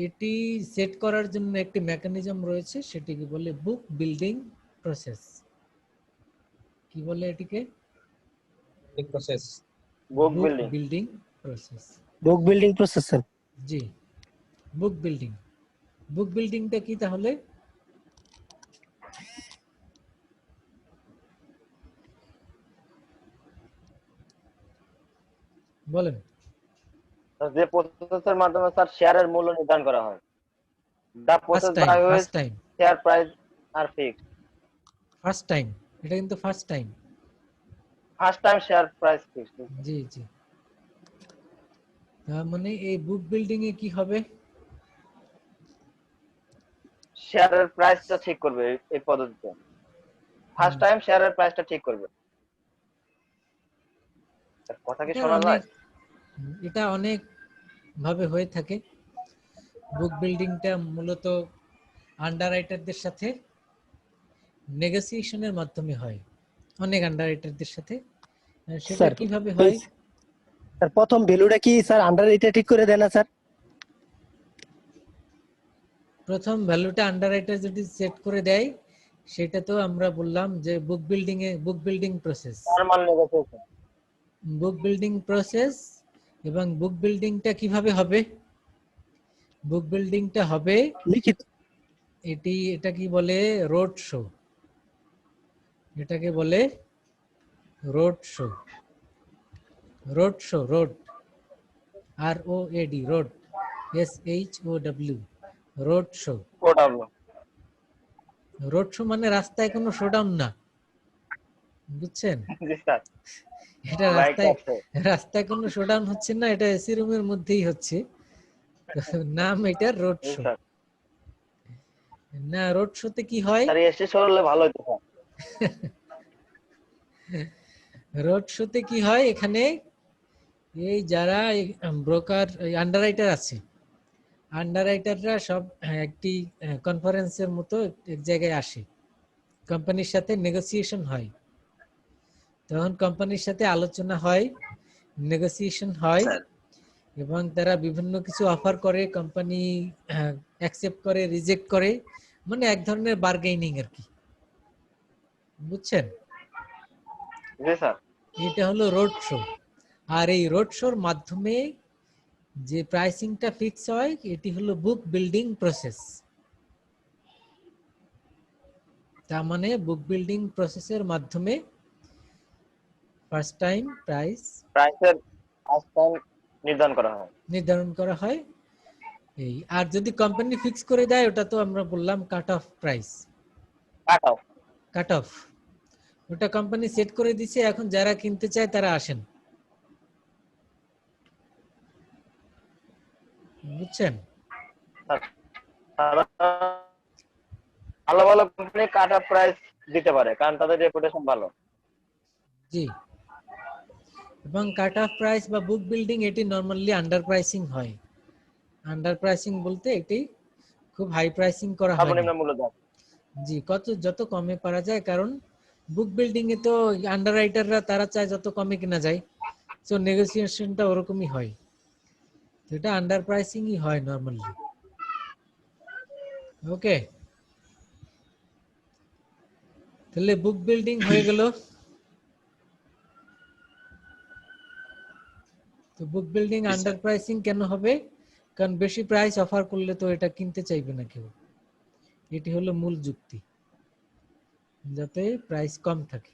A: এটি সেট করার জন্য একটি মেকানিজম রয়েছে, সেটিকে বলে বুক বিল্ডিং প্রসেস। কি বলে এটিকে?
E: প্রসেস,
F: বুক
A: বিল্ডিং প্রসেস।
D: বুক বিল্ডিং প্রসেস স্যার।
A: জি, বুক বিল্ডিং। বুক বিল্ডিংটা কি তাহলে? বলেন।
F: যে প্রসেসের মাধ্যমে স্যার শেয়ারের মূল্য নির্ধারণ করা হয়। The process by which share price are fixed.
A: First time, এটা কিন্তু first time.
F: First time share price fixed.
A: জি জি। তার মানে এই বুক বিল্ডিং এ কি হবে?
F: শেয়ারের প্রাইসটা ঠিক করবে এই পদ্ধতিতে। ফার্স্ট টাইম শেয়ারের প্রাইসটা ঠিক করবে। কথা কি শোনা যায়?
A: এটা অনেক ভাবে হয়ে থাকে। বুক বিল্ডিংটা মূলত আন্ডাররাইটারদের সাথে নেগোসিয়েশনের মাধ্যমে হয়, অনেক আন্ডাররাইটারদের সাথে। সেটা কিভাবে হয়?
D: স্যার প্রথম ভ্যালুটা কি স্যার আন্ডাররাইটার ঠিক করে দেয় না স্যার?
A: প্রথম ভ্যালুটা আন্ডাররাইটার যদি সেট করে দেয়, সেটা তো আমরা বললাম যে book building process.
F: Normal negotiation.
A: Book building process. এবং বুক বিল্ডিংটা কিভাবে হবে? বুক বিল্ডিংটা হবে
D: লিখিত।
A: এটা কি বলে? Road show. এটাকে বলে road show. Road show, road, ROAD, road, SHOW, road show. Road show মানে রাস্তায় কোনো শোডাউন না, বুঝছেন?
F: জি স্যার,
A: এটা
F: লাইট
A: রাস্তায়
F: আছে।
A: রাস্তায় কোনো শোডাউন হচ্ছে না, এটা এসি রুমের মধ্যেই হচ্ছে। তো নাম এটা রোড
F: জি
A: শো।
F: স্যার।
A: না, রোড শোতে কি হয়?
F: স্যার এসে সরলে ভালো হতো স্যার।
A: রোড শোতে কি হয়, এখানে এই যারা ব্রোকার আন্ডাররাইটার আছে, আন্ডাররাইটাররা সব একটি কনফারেন্সের মতো এক জায়গায় আসে, কোম্পানির সাথে নেগোসিয়েশন হয়, তখন কোম্পানির সাথে আলোচনা হয়, নেগোসিয়েশন হয়,
B: স্যার
A: এবং তারা বিভিন্ন কিছু অফার করে, কোম্পানি অ্যাকসেপ্ট করে, রিজেক্ট করে, মানে এক ধরনের বার্গেনিং আর কি, বুঝছেন?
F: জি স্যার।
A: এটা হলো রোড শো। আর এই রোড শোর মাধ্যমে যে প্রাইসিংটা ফিক্স হয়, এটি হলো বুক বিল্ডিং প্রসেস। তার মানে বুক বিল্ডিং প্রসেসের মাধ্যমে ফার্স্ট টাইম
F: প্রাইসের ফার্স্ট টাইম নির্ধারণ করা হয়।
A: নির্ধারণ করা হয়। এই আর যদি কোম্পানি ফিক্স করে দেয়, ওটা তো আমরা বললাম কাট off price.
F: Cut off.
A: Cut off ওটা কোম্পানি সেট করে দিছে, এখন যারা কিনতে চায় তারা আসেন, বুঝছেন?
F: ভালো ভালো কোম্পানি কাট অফ প্রাইস দিতে পারে, কারণ তাদের রেপুটেশন ভালো।
A: জি। এবং কাট অফ প্রাইস বা বুক বিল্ডিং, এটি নরমালি আন্ডার প্রাইসিং হয়। আন্ডার প্রাইসিং বলতে এটি খুব হাই প্রাইসিং করা হয় না।
F: সর্বনিম্ন মূল্য দেওয়া।
A: জি, যত কমে পারা যায়, কারণ বুক বিল্ডিং এ তো আন্ডাররাইটাররা তারা চায় যত কমে কিনা যায়, সো নেগোসিয়েশনটা ওরকমই হয়। তো এটা আন্ডার প্রাইসিংই হয় নরমালি। ওকে, তাহলে বুক বিল্ডিং হয়ে গেল। তো বুক বিল্ডিং
B: জি,
A: আন্ডার
B: স্যার।
A: প্রাইসিং কেন হবে? কারণ বেশি প্রাইস অফার করলে তো এটা কিনতে চাইবে না কেউ। এটি হলো মূল যুক্তি, যাতে প্রাইস কম থাকে।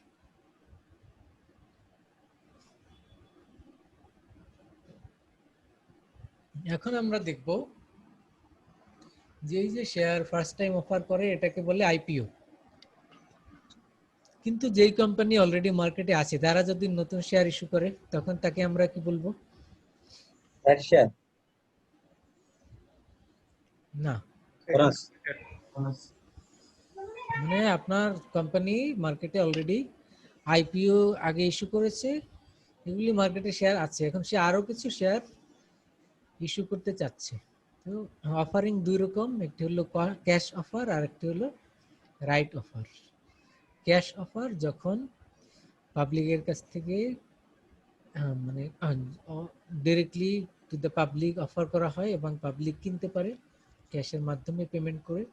A: এখন আমরা দেখব যে এই যে শেয়ার ফার্স্ট টাইম অফার করে, এটাকে বলে আইপিও। কিন্তু যেই কোম্পানি অলরেডি মার্কেটে আছে, তারা যদি নতুন শেয়ার ইস্যু করে, তখন তাকে আমরা কি বলবো?
E: শেয়ার
A: না,
E: খরচ।
A: মানে আপনার কোম্পানি মার্কেটে অলরেডি আইপিও আগে ইস্যু করেছে, এগুলি মার্কেটে শেয়ার আছে, এখন সে আরো কিছু শেয়ার ইস্যু করতে চাচ্ছে। তো অফারিং দুই রকম, একটি হলো ক্যাশ অফার আর একটি হলো রাইট অফার। ক্যাশ অফার যখন পাবলিকের কাছ থেকে মানে directly to the public offer করা হয় এবং পাবলিক কিনতে পারে ক্যাশের মাধ্যমে পেমেন্ট করে,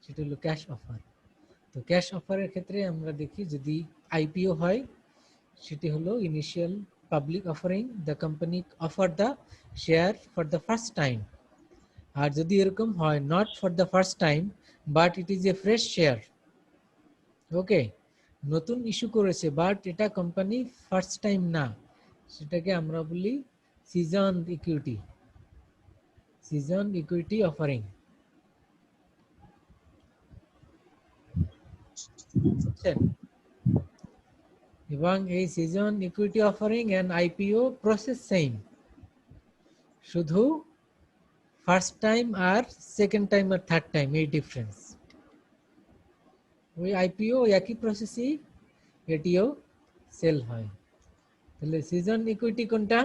A: সেটা হলো ক্যাশ অফার। তো ক্যাশ অফারের ক্ষেত্রে আমরা দেখি যদি আইপিও হয়, সেটি হলো initial public offering, the company offer the share for the first time. আর যদি এরকম হয় not for the first time but it is a fresh share, okay, নতুন ইস্যু করেছে বাট এটা কোম্পানি ফার্স্ট টাইম না, সেটাকে আমরা বলি season equity, season equity offering. এবং এই season equity offering and IPO process same, শুধু ফার্স্ট টাইম আর সেকেন্ড টাইম আর থার্ড টাইম এই ডিফারেন্স। ওই আইপিও একই প্রসেসই এটিও সেল হয়। তাহলে সিজন ইকুইটি কোনটা?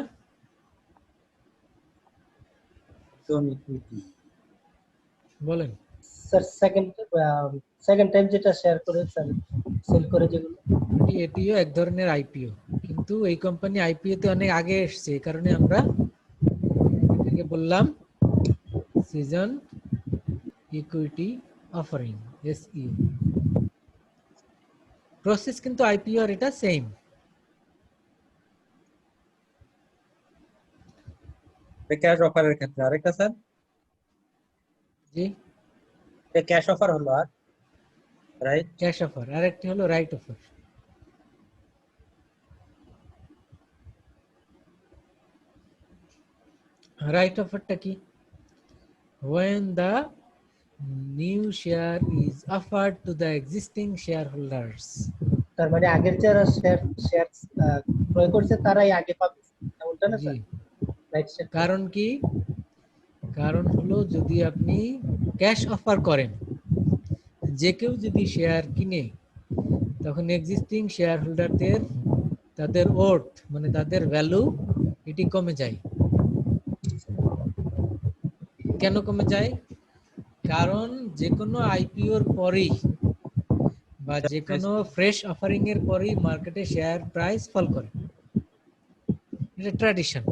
A: বলেন।
D: স্যার সেকেন্ড টাইম যেটা শেয়ার করে স্যার সেল করে যেগুলো।
A: এটিও এক ধরনের আইপিও, কিন্তু এই কোম্পানি আইপিও তে অনেক আগে এসেছে, এই কারণে আমরা এটাকে বললাম season equity offering, SEO. Process কিন্তু আইপিও আর এটা সেম।
E: ক্যাশ অফারের ক্ষেত্রে আরেকটা স্যার,
A: জি,
E: ক্যাশ অফার হলো আর রাইট।
A: ক্যাশ অফার, আর একটি হলো রাইট অফার। রাইট অফারটা কি? when the new share is offered to the existing shareholders,
D: তার মানে আগের যারা শেয়ার শেয়ার ক্রয় করছে তারাই আগে পাবে, এমনটা না
A: জি।
D: স্যার? Right sir.
A: কারণ কি? কারণ হলো যদি আপনি ক্যাশ অফার করেন, যে কেউ যদি শেয়ার কিনে, তখন এক্সিস্টিং শেয়ার হোল্ডারদের তাদের ওর্থ মানে তাদের ভ্যালু এটি কমে যায়। কেন কমে যায়? কারণ যে কোনো আইপিওর পরেই বা যে কোনো ফ্রেশ অফারিং এর পরেই মার্কেটে শেয়ার প্রাইস ফল করে। এটা ট্র্যাডিশন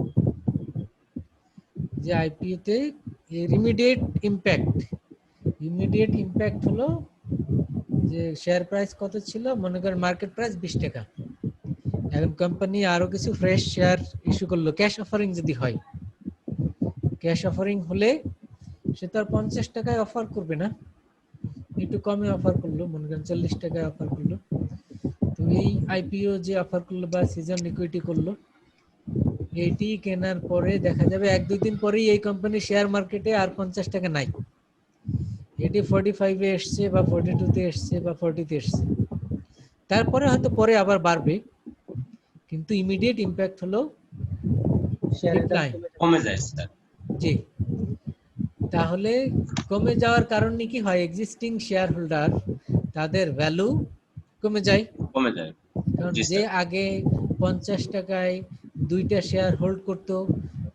A: যে আইপিওতে ইমিডিয়েট ইম্প্যাক্ট হলো যে শেয়ার প্রাইস কত ছিল, মনে করেন মার্কেট প্রাইস 20 টাকা, এখন কোম্পানি আরো কিছু ফ্রেশ শেয়ার ইস্যু করলো, ক্যাশ অফারিং যদি হয়, ক্যাশ অফারিং হলে সে তো আর 50 টাকায় অফার করবে না, একটু কমে অফার করলো, মনে করেন 40 টাকায় অফার করলো। তো এই আইপিও যে অফার করলো বা সিজন লিকুইডিটি করলো, এইটি কেনার পরে দেখা যাবে 1-2 দিন পরেই এই কোম্পানির শেয়ার মার্কেটে আর 50 টাকা নাই, এটি 45 এ এসছে বা 42 তে এসছে বা 40 তে এসছে, তারপরে হয়তো পরে আবার বাড়বে, কিন্তু ইমিডিয়েট ইম্প্যাক্ট হলো
D: শেয়ারের দাম
A: ডিক্লাইন।
B: কমে যায় স্যার।
A: জি। তাহলে কমে যাওয়ার কারণে কি হয়? এক্সিস্টিং শেয়ার হোল্ডার তাদের ভ্যালু কমে যায়।
B: কমে যায়।
A: কারণ
B: জি
A: যে
B: স্যার।
A: আগে 50 টাকায় 2টা শেয়ার হোল্ড করত,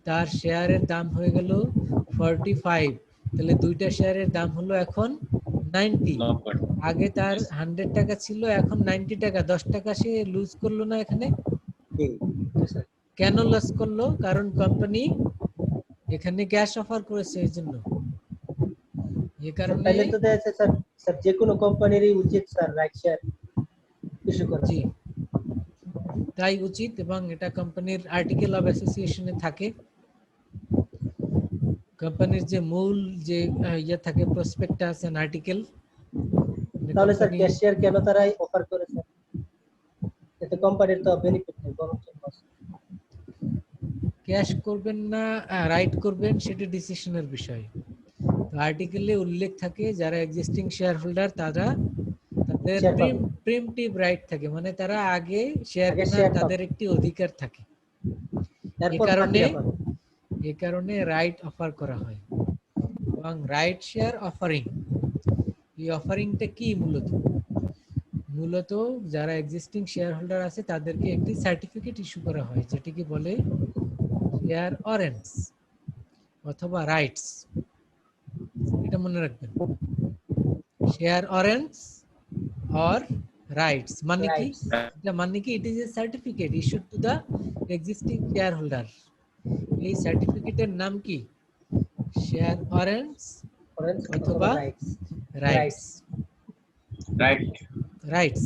A: তার শেয়ারের দাম হয়ে গেল 45, তাহলে 2টা শেয়ারের দাম হলো এখন 90।
B: 90।
A: আগে তার 100 টাকা ছিল, এখন 90 টাকা, 10 টাকা সে লুজ করলো না এখানে?
D: জি স্যার।
A: কেন লস করলো? কারণ কোম্পানি এখানে ক্যাশ অফার করেছে, এই জন্য। এই কারণে
D: তাহলে তো দেখা যাচ্ছে স্যার, স্যার যে কোনো কোম্পানিরই উচিত স্যার রাইট শেয়ার ইস্যু করা।
A: জি, তাই উচিত, এবং এটা কোম্পানির আর্টিকেল অফ অ্যাসোসিয়েশনে থাকে। কোম্পানির যে মূল যে ইয়ে থাকে, প্রসপেক্টাস এন্ড আর্টিকেল।
D: তাহলে স্যার ক্যাশ শেয়ার কেন তারা অফার করে স্যার? এতে কোম্পানির তো বেনিফিট নেই, বরং লস।
A: ক্যাশ করবেন না রাইট করবেন, সেটা ডিসিশনের বিষয়। তো আর্টিকেলে উল্লেখ থাকে যারা এক্সিস্টিং শেয়ার হোল্ডার তারা তাদের
D: Share পাবে।
A: প্রিমটিভ রাইট থাকে, মানে তারা আগে শেয়ার
D: আগে
A: কেনার
D: share পাবে।
A: তাদের একটি অধিকার থাকে।
D: তারপর
A: এই কারণে রাইট অফার করা হয়। এবং রাইট শেয়ার অফারিং, এই অফারিংটা কি? মূলত যারা এক্সিস্টিং শেয়ার হোল্ডার আছে তাদেরকে একটি সার্টিফিকেট ইস্যু করা হয়, যেটিকে বলে শেয়ার ওয়ারেন্টস অথবা রাইটস। এটা মনে রাখবেন, শেয়ার ওয়ারেন্টস অর রাইটস মানে কি?
D: Rights.
A: এটা মানে কি? It is a certificate issued to the existing share holder. এই সার্টিফিকেটের নাম কি? শেয়ার ওয়ারেন্টস অথবা রাইটস।
B: রাইট।
A: রাইটস।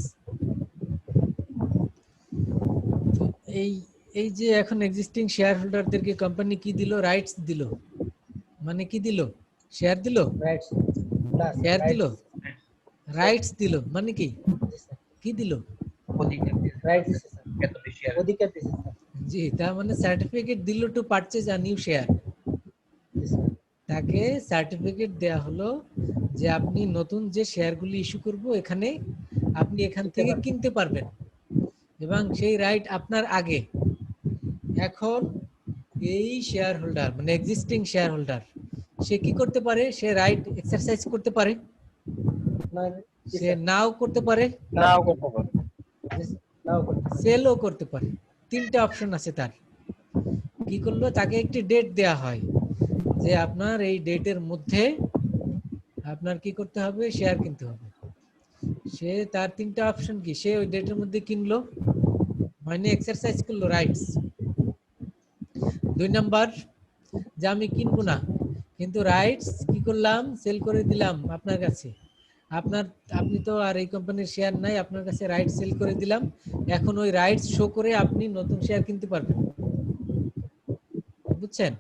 A: এই এই যে এখন এক্সিস্টিং শেয়ার হোল্ডারদেরকে কোম্পানি কি দিল? রাইটস দিল। মানে কি দিল? শেয়ার দিল?
D: রাইটস প্লাস
A: শেয়ার দিল? রাইটস দিল মানে কি? কি দিল?
C: অধিকার দিয়েছে।
D: রাইটস
C: এতটি শেয়ার।
D: অধিকার দিয়েছে স্যার।
A: জি, তার মানে সার্টিফিকেট দিল two purchase a new share.
D: জি স্যার।
A: তাকে সার্টিফিকেট দেয়া হলো যে আপনি নতুন যে শেয়ারগুলি ইস্যু করব এখানে আপনি এখান থেকে কিনতে পারবেন, এবং সেই রাইট আপনার আগে। এখন এই শেয়ার হোল্ডার মানে এক্সিস্টিং শেয়ার হোল্ডার সে কি করতে পারে? সে রাইট এক্সারসাইজ করতে পারে,
D: জি
A: সে
D: স্যার।
A: নাও করতে পারে,
F: নাও করতে পারে।
D: জি স্যার। নাও করতে পারে।
A: সেলও করতে পারে। 3টে অপশন আছে তার। কি করলো? তাকে একটি ডেট দেয়া হয় যে আপনার এই ডেটের মধ্যে আপনার কি করতে হবে? শেয়ার কিনতে হবে। সে তার 3টা অপশন কি? সে ওই ডেটের মধ্যে কিনলো, মানে এক্সারসাইজ করলো রাইটস। 2 নাম্বার, যে আমি কিনবো না, কিন্তু রাইটস কি করলাম? সেল করে দিলাম আপনার কাছে। আপনি তো আর এই কোম্পানির শেয়ার নাই, আপনার কাছে রাইটস সেল করে দিলাম। এখন ওই রাইটস শো করে আপনি নতুন শেয়ার কিনতে পারবেন। বুঝছেন?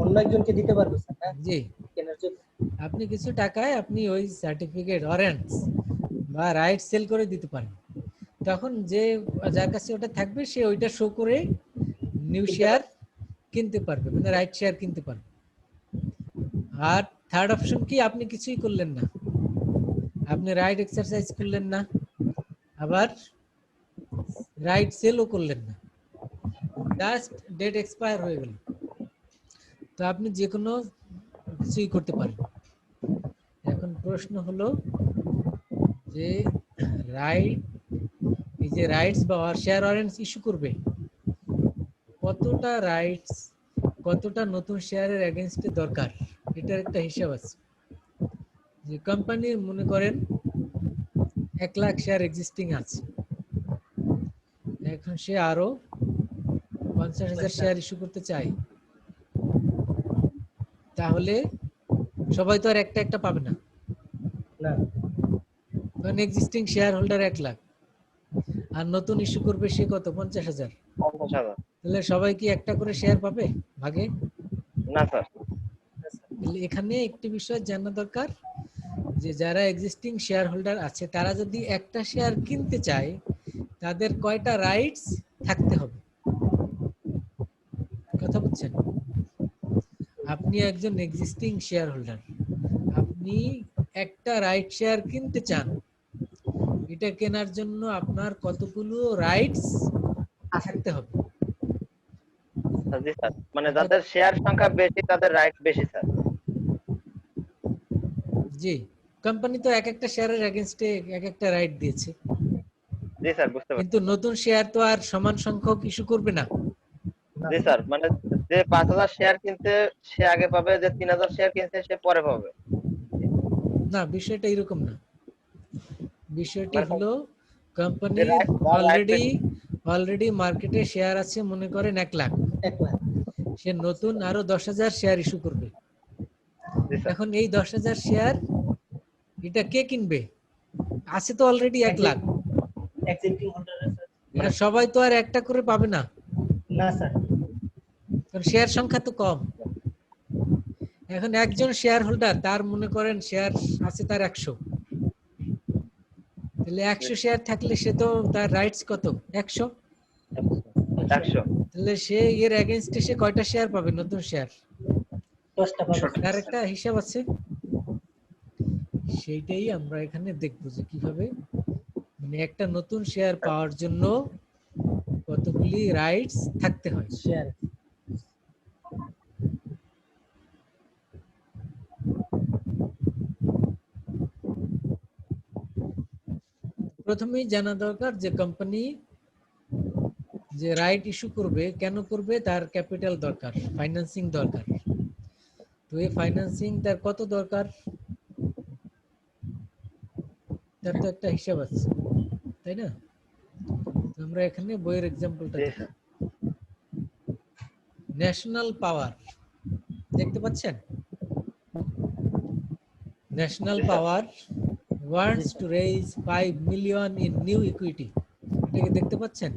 D: অন্য একজনকে দিতে পারবে স্যার, হ্যাঁ?
A: জি,
D: কেনার জন্য।
A: আপনি কিছু টাকায় আপনি ওই সার্টিফিকেট ওয়ারেন্টস বা রাইট সেল করে দিতে পারেন। তখন যে যার কাছে ওটা থাকবে সে ওইটা শো করে নিউ শেয়ার কিনতে পারবে, মানে রাইট শেয়ার কিনতে পারবে। আর থার্ড অপশন কি? আপনি কিছুই করলেন না, আপনি রাইট এক্সারসাইজ করলেন না, আবার রাইট সেলও করলেন না, জাস্ট ডেট এক্সপায়ার হয়ে গেল। তো আপনি যে কোনো কিছুই করতে পারেন। এখন প্রশ্ন হলো যে রাইট, এই যে রাইটস বা শেয়ার ওয়ারেন্টস ইস্যু করবে, কতটা রাইটস, কতটা নতুন শেয়ারের এগেইনস্টে দরকার, এটার একটা হিসাব আছে। যে কোম্পানি মনে করেন 1 লাখ শেয়ার এক্সিস্টিং আছে, এখন সে আরো 50,000 শেয়ার ইস্যু করতে চায়, তাহলে সবাই তো আর একটা একটা পাবে না,
D: না
A: কারণ এক্সিস্টিং শেয়ার হোল্ডার 1 লাখ, আর নতুন ইস্যু করবে সে কত, 50,000।
F: 50,000
A: তাহলে সবাই কি একটা করে শেয়ার পাবে ভাগে?
F: না স্যার।
A: তাহলে এখানে একটি বিষয় জানা দরকার যে যারা এক্সিস্টিং শেয়ার হোল্ডার আছে তারা যদি একটা শেয়ার কিনতে চায় তাদের কয়টা রাইটস থাকতে হবে, কথা বুঝছেন? আপনি একজন এক্সিস্টিং শেয়ার হোল্ডার, আপনি একটা রাইট শেয়ার কিনতে চান, এটা কেনার জন্য আপনার কতগুলো রাইটস থাকতে হবে?
F: জি স্যার, মানে যাদের শেয়ার সংখ্যা বেশি তাদের রাইট বেশি স্যার।
A: জি, কোম্পানি তো এক একটা শেয়ারের এগেইনস্টে এক একটা রাইট দিয়েছে,
F: জি স্যার, বুঝতে পারছি।
A: কিন্তু নতুন শেয়ার তো আর সমান সংখ্যক ইস্যু করবে না।
F: জি স্যার, মানে যে 5,000 শেয়ার কিনছে সে আগে পাবে, যে 3,000 শেয়ার কিনছে সে পরে পাবে।
A: না, বিষয়টা এরকম না। বিষয়টি
F: মানে
A: হলো
F: যে
A: কোম্পানির অলরেডি মার্কেটে শেয়ার আছে মনে করেন 1 লাখ,
D: 1 লাখ।
A: সে নতুন আরো 10,000 শেয়ার ইস্যু করবে।
F: জি স্যার,
A: এখন এই 10,000 শেয়ার এটা কে কিনবে? আছে তো already 1 lakh,
D: existing holder sir.
A: এটা সবাই তো আর একটা করে পাবে না,
D: না স্যার,
A: কারণ শেয়ার সংখ্যা তো কম। এখন একজন শেয়ার হোল্ডার, তার মনে করেন শেয়ার আছে তার 100, তাহলে 100 শেয়ার থাকলে সে তো তার রাইটস কত, 100।
F: 100।
A: তাহলে সে এর এগেইনস্টে সে কয়টা শেয়ার পাবে নতুন শেয়ার?
D: 10টা পাবে
A: তার
D: স্যার।
A: একটা হিসাব আছে, সেইটাই আমরা এখানে দেখবো যে কিভাবে মানে একটা নতুন শেয়ার পাওয়ার জন্য কতগুলি রাইটস থাকতে হয়।
D: শেয়ার
A: প্রথমেই জানা দরকার যে কোম্পানি যে রাইট ইস্যু করবে, কেন করবে, তার ক্যাপিটাল দরকার, ফাইন্যান্সিং দরকার। তো এই ফাইন্যান্সিং তার কত দরকার, তার তো একটা হিসাব আছে, তাই না? তো আমরা এখানে বইয়ের এক্সাম্পলটা দেখি। ন্যাশনাল পাওয়ার দেখতে পাচ্ছেন? National power wants to raise 5 million in new equity, এটাকে দেখতে পাচ্ছেন?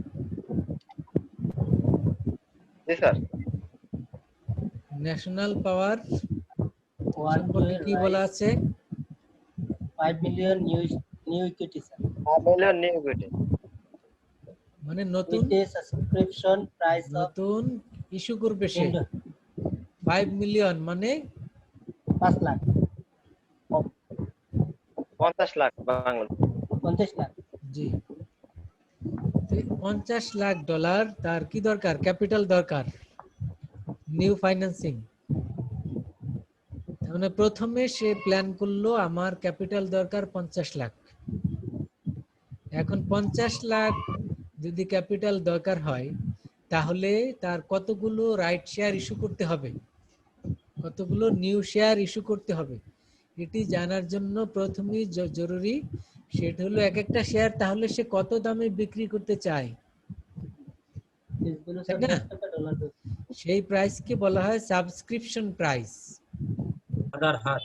F: জি স্যার,
A: ন্যাশনাল পাওয়ার
D: ওয়ান
A: সম্পর্কে কি বলা আছে?
D: 5 million new equity sir.
F: 5 million new equity.
A: মানে নতুন
D: with a subscription price of
A: নতুন ইস্যু করবে সে 5 মিলিয়ন, মানে
D: 5 লাখ
F: 50 লাখ বাংলা।
D: 50 লাখ।
A: জি, তো $50 লাখ তার কি দরকার, ক্যাপিটাল দরকার, নিউ ফাইন্যান্সিং। মানে প্রথমে সে প্ল্যান করলো আমার ক্যাপিটাল দরকার 50 লাখ। এখন 50 লাখ যদি ক্যাপিটাল দরকার হয় তাহলে তার কতগুলো রাইট শেয়ার ইস্যু করতে হবে, কতগুলো নিউ শেয়ার ইস্যু করতে হবে, এটি জানার জন্য প্রথমেই জরুরি সেটা হলো এক একটা শেয়ার তাহলে সে কত দামে বিক্রি করতে চায়,
D: পিসগুলো
A: তাই
D: স্যার
A: না?
D: 10 টাকা ডলার করে।
A: সেই প্রাইসকে বলা হয় সাবস্ক্রিপশন প্রাইস।
E: আধার হার।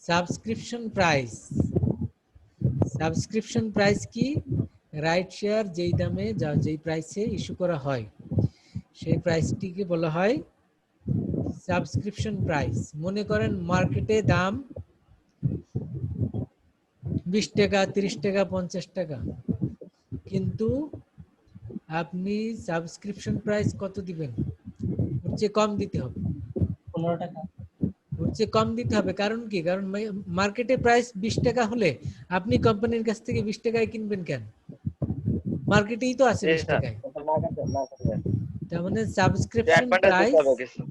A: সাবস্ক্রিপশন প্রাইস, সাবস্ক্রিপশন প্রাইস কি? রাইট শেয়ার যেই দামে যেই প্রাইসে ইস্যু করা হয় সেই প্রাইসটিকে বলা হয় সাবস্ক্রিপশন প্রাইস। মনে করেন মার্কেটে দাম 20 টাকা, 30 টাকা, 50 টাকা, কিন্তু আপনি সাবস্ক্রিপশন প্রাইস কত দিবেন? ওর চেয়ে কম দিতে হবে।
D: 15 টাকা।
A: ওর চেয়ে কম দিতে হবে, কারণ কি? কারণ মার্কেটে প্রাইস 20 টাকা হলে আপনি কোম্পানির কাছ থেকে 20 টাকায় কিনবেন কেন? মার্কেটেই তো আছে
F: জি
A: 20
F: স্যার,
A: টাকায়।
F: মার্কেটে
A: তার মানে
F: অ্যাডভান্টেজ দিতে হবে কিছু।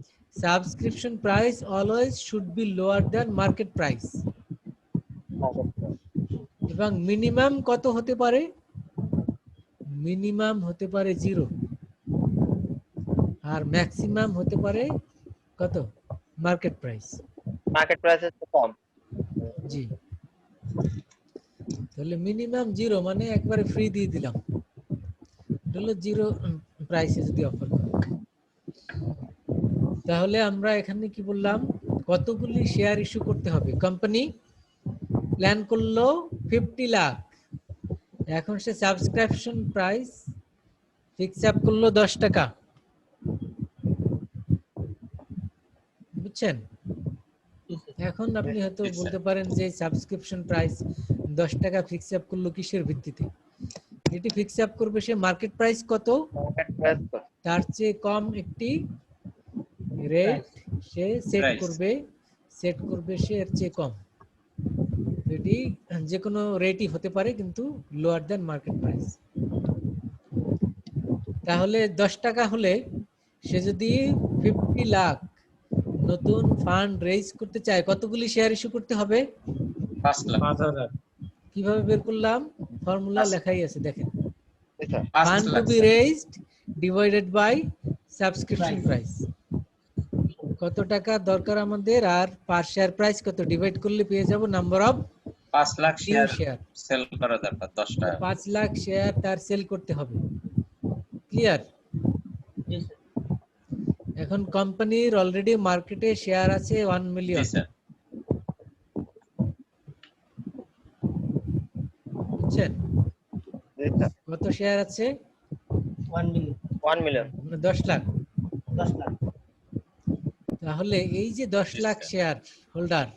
A: Subscription price always should be lower than market price. এবং মিনিমাম কত হতে পারে? মিনিমাম হতে পারে 0, আর ম্যাক্সিমাম হতে পারে কত? Market price.
F: মার্কেট প্রাইসের চেয়ে কম।
A: জি, তাহলে মিনিমাম 0 মানে একবারে ফ্রি দিয়ে দিলাম, এটা হলো 0 প্রাইসে যদি অফার করে। তাহলে আমরা এখানে কি বললাম? কতগুলি শেয়ার ইস্যু করতে হবে? কোম্পানি প্ল্যান করলো 50 লাখ, এখন সে সাবস্ক্রিপশন প্রাইস ফিক্স আপ করলো 10 টাকা, বুঝছেন? এখন আপনি হয়তো বলতে পারেন যে সাবস্ক্রিপশন প্রাইস 10 টাকা ফিক্স আপ করলো কিসের ভিত্তিতে? এটি ফিক্স আপ করবে সে মার্কেট প্রাইস কত,
F: মার্কেট প্রাইস
A: তার চেয়ে কম একটি রেট সে সেট
B: Price.
A: করবে সে এর চেয়ে কম। এটি যে কোনো রেটই হতে পারে কিন্তু লোয়ার দ্যান মার্কেট প্রাইস। তাহলে 10 টাকা হলে সে যদি 50 লাখ নতুন ফান্ড রেজ করতে চায়, কতগুলি শেয়ার ইস্যু করতে হবে?
B: 5 লাখ।
E: 5000
A: কিভাবে বের করলাম? ফর্মুলা লেখাই আছে, দেখেন।
F: Sir,
B: 5
A: fund to
B: lakh
A: B
B: sir.
A: Raised divided by subscription price. কত টাকা দরকার আমাদের, আর পার শেয়ার প্রাইস কত, ডিভাইড করলে পেয়ে যাব number of
B: 5 lakh
A: new
B: share
A: share.
B: Sell করা দরকার 10 টাকা।
A: 5 লাখ শেয়ার তার সেল করতে হবে। ক্লিয়ার?
D: জি স্যার।
A: এখন কোম্পানির অলরেডি মার্কেটে শেয়ার আছে 1
B: জি
A: মিলিয়ন,
B: স্যার।
A: বুঝছেন?
F: জি স্যার,
A: কত শেয়ার আছে?
D: 1 মিলিয়ন,
F: 1 মিলিয়ন,
A: মানে 10 লাখ।
D: 10 লাখ।
A: তাহলে এই যে 10 লাখ শেয়ার হোল্ডার,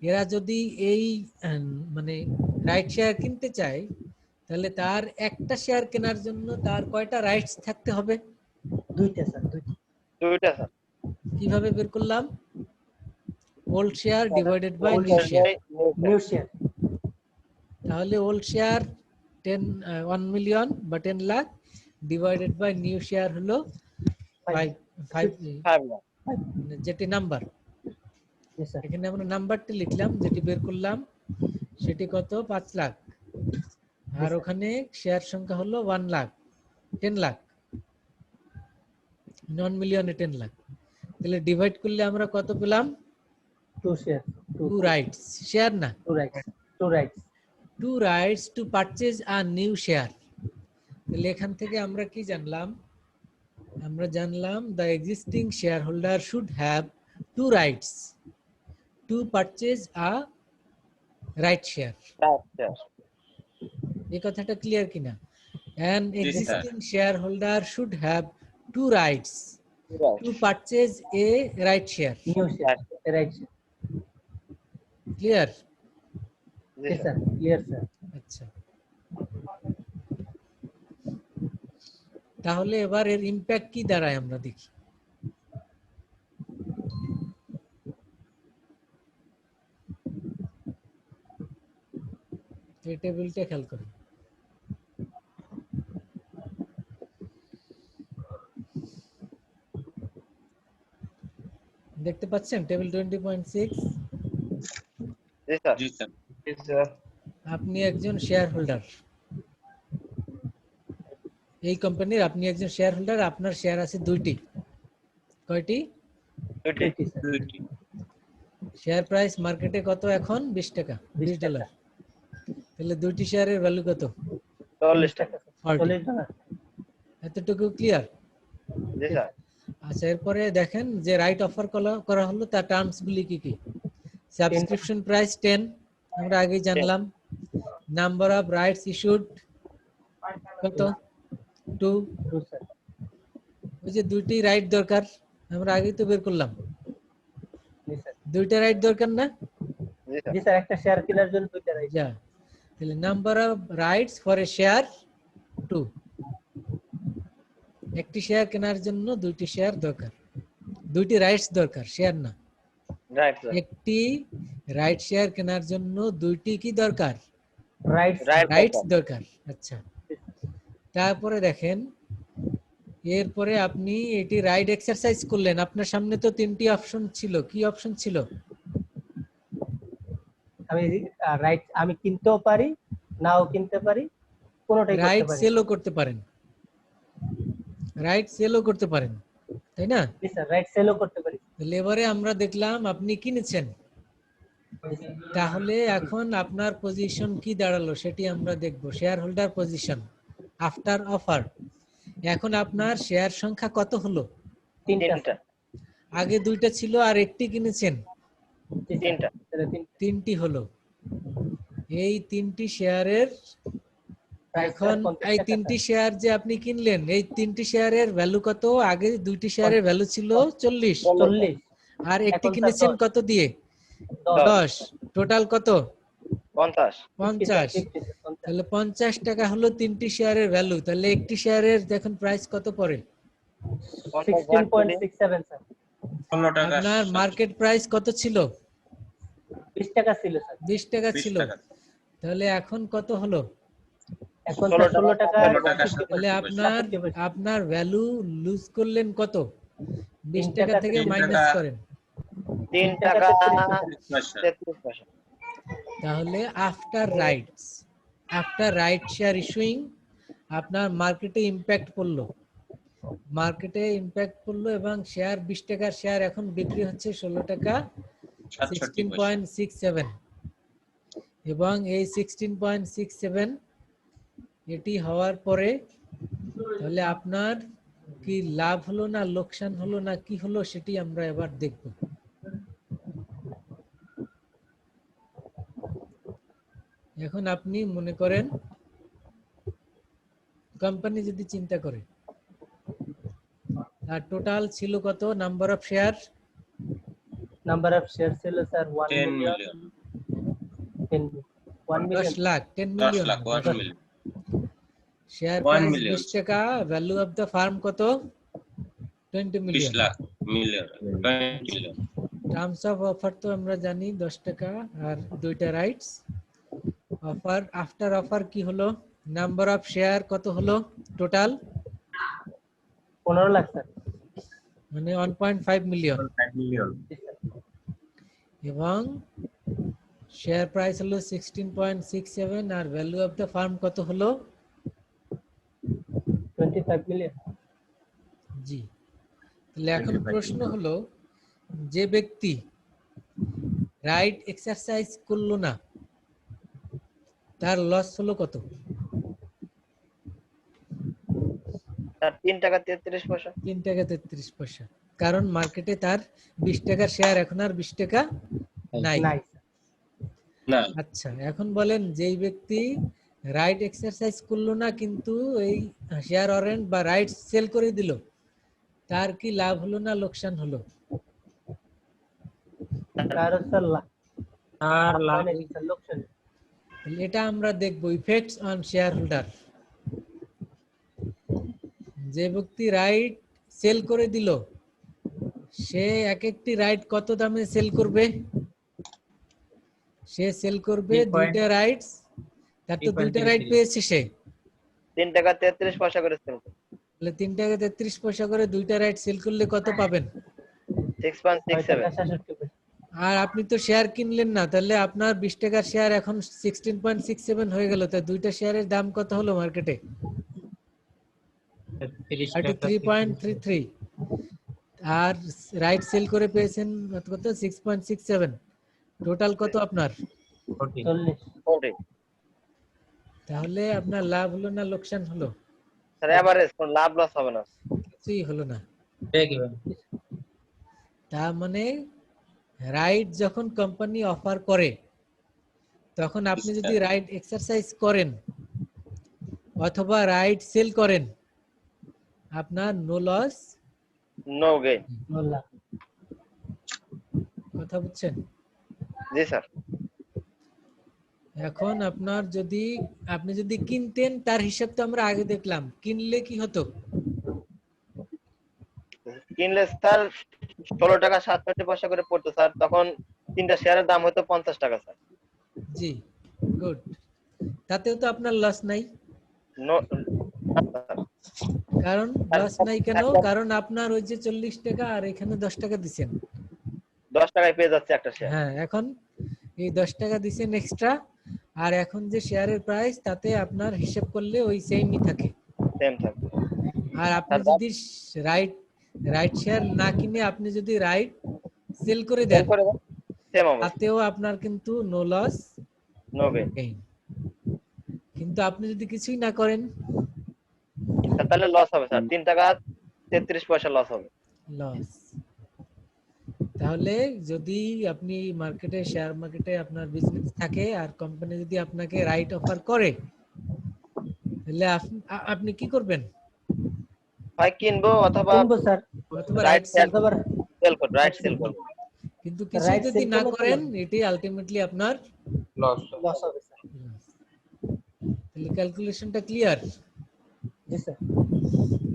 A: এরা যদি এই মানে রাইট শেয়ার কিনতে চায়, তাহলে তার একটা শেয়ার কেনার জন্য তার কয়টা রাইটস থাকতে হবে?
D: 2টা স্যার, 2টা।
F: 2টা স্যার।
A: কিভাবে বের করলাম? Old share divided by
F: Old
A: new
F: share
A: share.
F: by new share।
D: New share.
A: তাহলে ওল্ড শেয়ার 1 মিলিয়ন বা 10 lakh divided by new share হলো 5
F: 5 লাখ।
A: যেটি নাম্বার,
D: জি স্যার।
A: এখানে আমরা নাম্বারটি লিখলাম, যেটি বের করলাম সেটি কত? 5 লাখ। আর ওখানে শেয়ার সংখ্যা হলো 1 লাখ, 10 লাখ, 1 মিলিয়নে 10 লাখ। তাহলে ডিভাইড করলে আমরা কত পেলাম?
D: 2 শেয়ার,
A: 2 রাইটস, শেয়ার না,
D: 2 rights, 2 rights.
A: 2 rights to purchase a new share. তাহলে এখান থেকে আমরা কি জানলাম? আমরা জানলাম the existing share holder should have 2 rights to purchase a right share.
F: Right share।
A: এই কথাটা ক্লিয়ার কিনা? An
B: sir.
A: existing shareholder should have 2 rights
F: Right।
A: to purchase a right share.
D: New share, right.
A: Clear?
F: G
D: G
F: sir.
D: Sir, clear sir.
A: আচ্ছা, তাহলে এবার এর impact কি দাঁড়ায় আমরা দেখি। এই টেবিলটা খেয়াল করুন। দেখতে পাচ্ছেন টেবিল 20.6?
F: জি স্যার।
B: জি স্যার।
F: জি স্যার।
A: আপনি একজন শেয়ার হোল্ডার, এই কোম্পানির আপনি একজন শেয়ার হোল্ডার, আপনার শেয়ার আছে 2টি। কয়টি?
F: 2টি।
B: দুইটি।
A: শেয়ার প্রাইস মার্কেটে কত এখন? 20 টাকা, 20 ডলার। তাহলে 2টি শেয়ারের ভ্যালু কত?
F: 40 টাকা।
A: 40।
D: 40 টাকা।
A: এতটুকু ক্লিয়ার?
F: জি স্যার।
A: আচ্ছা, এরপরে দেখেন যে রাইট অফার করা হলো তার টার্মস গুলি কি কি? সাবস্ক্রিপশন প্রাইস 10, আমরা আগেই জানলাম। নাম্বার অফ রাইটস ইস্যুড কত? 2।
D: 2 স্যার।
A: ওই যে 2টি রাইট দরকার, আমরা আগেই তো বের করলাম।
D: জি স্যার।
A: 2টা রাইট দরকার না?
F: জি স্যার।
D: জি স্যার, একটা শেয়ার কেনার জন্য 2টা রাইট।
A: যা, তাহলে number of rights for a share 2। একটি শেয়ার কেনার জন্য 2টি শেয়ার দরকার, 2টি রাইটস দরকার, শেয়ার না।
F: রাইট স্যার,
A: একটি রাইট শেয়ার কেনার জন্য দুইটি কি দরকার?
D: রাইট
F: রাইট
A: রাইটস দরকার। আচ্ছা, তারপরে দেখেন, এরপরে আপনি এটি রাইট এক্সারসাইজ করলেন, আপনার সামনে তো তিনটি অপশন ছিল, কি অপশন ছিল?
D: আমি রাইট আমি কিনতেও পারি, নাও কিনতে পারি, কোনোটাই করতে
A: রাইট
D: পারি।
A: সেলও করতে পারেন, রাইট সেলও করতে পারেন, তাই না?
D: জি স্যার, রাইট সেলও করতে পারি।
A: তাহলে এবারে আমরা দেখলাম আপনি কিনেছেন, তাহলে এখন আপনার পজিশন কি দাঁড়ালো সেটি আমরা দেখব। Share holder position after offer. এখন আপনার শেয়ার সংখ্যা কত হলো?
F: তিনটা।
A: আগে দুইটা ছিল আর একটি কিনেছেন,
D: জি স্যার,
F: তিনটা।
D: তাহলে
A: তিনটি হলো। এই তিনটি শেয়ারের এখন
D: 50
A: এই
D: টাকা
A: তিনটি
D: স্যার।
A: শেয়ার যে আপনি কিনলেন, এই তিনটি শেয়ারের ভ্যালু কত? আগে দুইটি শেয়ারের ভ্যালু ছিল 40,
D: 40,
A: আর একটি
D: এখন স্যার
A: কিনেছেন
D: 10,
A: কত দিয়ে? 10। টোটাল কত?
F: 50।
A: 50।
D: 50 স্যার, 50
A: তাহলে 50 টাকা হলো তিনটি শেয়ারের ভ্যালু। তাহলে একটি শেয়ারের দেখুন প্রাইস কত পড়ে?
D: 16.67 স্যার।
B: 16 টাকা।
A: আপনার মার্কেট প্রাইস কত ছিল?
D: 20 টাকা ছিল স্যার।
A: 20 টাকা
B: 20
A: ছিল।
B: টাকা।
A: তাহলে এখন কত হলো?
D: এখন স্যার 16 টাকা
B: 16 টাকা
D: 60
A: তাহলে
D: পয়সা।
A: আপনার
D: 60 পয়সা।
A: আপনার ভ্যালু লুজ করলেন কত? 20
D: 3
A: টাকা
D: টাকা
A: থেকে
B: 3
A: মাইনাস
B: টাকা।
A: করেন।
F: 3
D: টাকা
F: টাকা
D: 33 পয়সা।
F: 33 পয়সা।
A: তাহলে after rights, after right share issuing আপনার মার্কেটে ইম্প্যাক্ট পড়লো, মার্কেটে ইম্প্যাক্ট পড়লো এবং শেয়ার 20 টাকার শেয়ার এখন বিক্রি হচ্ছে 16 টাকা
B: 67 পয়সা।
A: 16.67, এবং এই 16.67 এটি হওয়ার পরে তাহলে আপনার কি লাভ হলো না লোকসান হলো না কি হলো সেটি আমরা এবার দেখব। এখন আপনি মনে করেন কোম্পানি যদি চিন্তা করে, আর টোটাল ছিল কত number of share?
D: Number of share ছিল sir 1
B: 10
D: million,
B: million.
D: 1 million
A: 10 lakh, 10
B: 10
A: million.
B: Lakh, 1 million.
A: Share
B: 1
A: price
B: million.
A: 20 টাকা, ভ্যালু অফ দ্য ফার্ম কত? 20
B: 20
A: million.
B: Lakh million, 20 million.
A: Terms of offer তো আমরা জানি 10 টাকা আর দুইটা রাইটস। অফার আফটার অফার কি হলো? নাম্বার অফ শেয়ার কত হলো টোটাল?
D: 15 লাখ স্যার।
A: মানে 1.5 মিলিয়ন,
B: 5 মিলিয়ন।
A: এবং শেয়ার প্রাইস হলো 16.67 আর ভ্যালু অফ দ্য ফার্ম কত হলো?
D: 25 মিলিয়ন।
A: জি। তাহলে এখন প্রশ্ন হলো, যে ব্যক্তি রাইট এক্সারসাইজ করলো না তার লস হলো কত?
F: তার 3 টাকা 33 পয়সা।
A: 3 টাকা 33 পয়সা, কারণ মার্কেটে তার 20 টাকার শেয়ার এখন আর 20 টাকা নাই।
D: নাই স্যার।
B: না,
A: আচ্ছা, এখন বলেন যেই ব্যক্তি রাইট এক্সারসাইজ করলো না কিন্তু এই শেয়ার ওয়ারেন্ট বা রাইট সেল করে দিল, তার কি লাভ হলো না লোকসান হলো?
D: তার স্যার লাখ
E: আর লাভ
D: মানে স্যার লোকসান।
A: তাহলে এটা আমরা দেখব ইফেক্টস অন শেয়ার হোল্ডার। যে ব্যক্তি রাইট সেল করে দিল সে এক একটি রাইট কত দামে সেল করবে? সে সেল করবে
E: 3
A: দুইটা রাইটস, তার তো দুইটা
E: 3.33
A: রাইট পেয়েছে সে,
F: 3 টাকা 33 পয়সা করে সেল করে।
A: তাহলে 3 টাকা 33 পয়সা করে দুইটা রাইট সেল করলে কত পাবেন?
F: 6.67।
D: 66 পয়সা।
A: আর আপনি তো শেয়ার কিনলেন না, তাহলে আপনার 20 টাকার শেয়ার এখন 16.67 হয়ে গেল, তাই দুইটা শেয়ারের দাম কত হলো মার্কেটে? 33.33। আর রাইট সেল করে পেয়েছেন কত? 6.67। টোটাল কত আপনার?
D: 40।
F: 40।
A: তাহলে আপনার লাভ হলো না লোকসান হলো?
F: স্যার এভারেজ কোন লাভ লস হবে না।
A: কিছুই হলো না।
E: Break even.
A: তার মানে রাইট যখন কোম্পানি অফার করে তখন আপনি যদি রাইট এক্সারসাইজ করেন অথবা রাইট সেল করেন, আপনার নো লস
F: নো গেইন।
D: বললাম
A: কথা বুঝছেন?
F: জি স্যার।
A: এখন আপনার যদি আপনি যদি কিনতেন তার হিসাব তো আমরা আগে দেখলাম, কিনলে কি হতো?
F: কিনলে স্যার 16 টাকা 67 পয়সা করে পড়তো স্যার, তখন 3টা শেয়ারের দাম হতো 50 টাকা স্যার।
A: জি, গুড। তাতেও তো আপনার লস নাই।
F: নো- না স্যার।
A: কারণ
F: আর
A: লস নাই কেন? কারণ আপনার ওই যে 40 টাকা আর এখানে 10 টাকা দিছেন।
F: 10 টাকায় পেয়ে যাচ্ছে একটা শেয়ার।
A: হ্যাঁ, এখন এই 10 টাকা দিছেন এক্সট্রা, আর এখন যে শেয়ারের প্রাইস তাতে আপনার হিসাব করলে ওই সেমই থাকে।
F: সেম থাকবে।
A: আর আপনি
F: আর
A: যদি রাইট শেয়ার না কিনে আপনি যদি রাইট সেল করে
F: সেম
A: দেন,
F: করে সেম অবস্থা,
A: তাতেও আপনার কিন্তু no loss
F: no gain.
A: Gain. কিন্তু আপনি যদি কিছুই না করেন,
F: তাহলে লস হবে স্যার, 3 টাকা 33 পয়সা লস হবে।
A: লস। তাহলে যদি আপনি মার্কেটে, শেয়ার মার্কেটে আপনার বিজনেস থাকে আর কোম্পানি যদি আপনাকে রাইট অফার করে, তাহলে আপনি কি করবেন?
F: হয় কিনবো অথবা
D: কিনবো স্যার,
A: অথবা
F: রাইট
A: রাইট
F: শেয়ার
A: সেল।
D: অথবা
F: সেল করবো, রাইট সেল করবো।
A: কিন্তু কিছু
D: রাইট
A: যদি
D: সেল
A: না
D: করলে তো
A: করেন, এটাই আলটিমেটলি আপনার
C: লস।
D: লস হবে স্যার।
A: loss। তাহলে ক্যালকুলেশনটা ক্লিয়ার?
D: জি স্যার।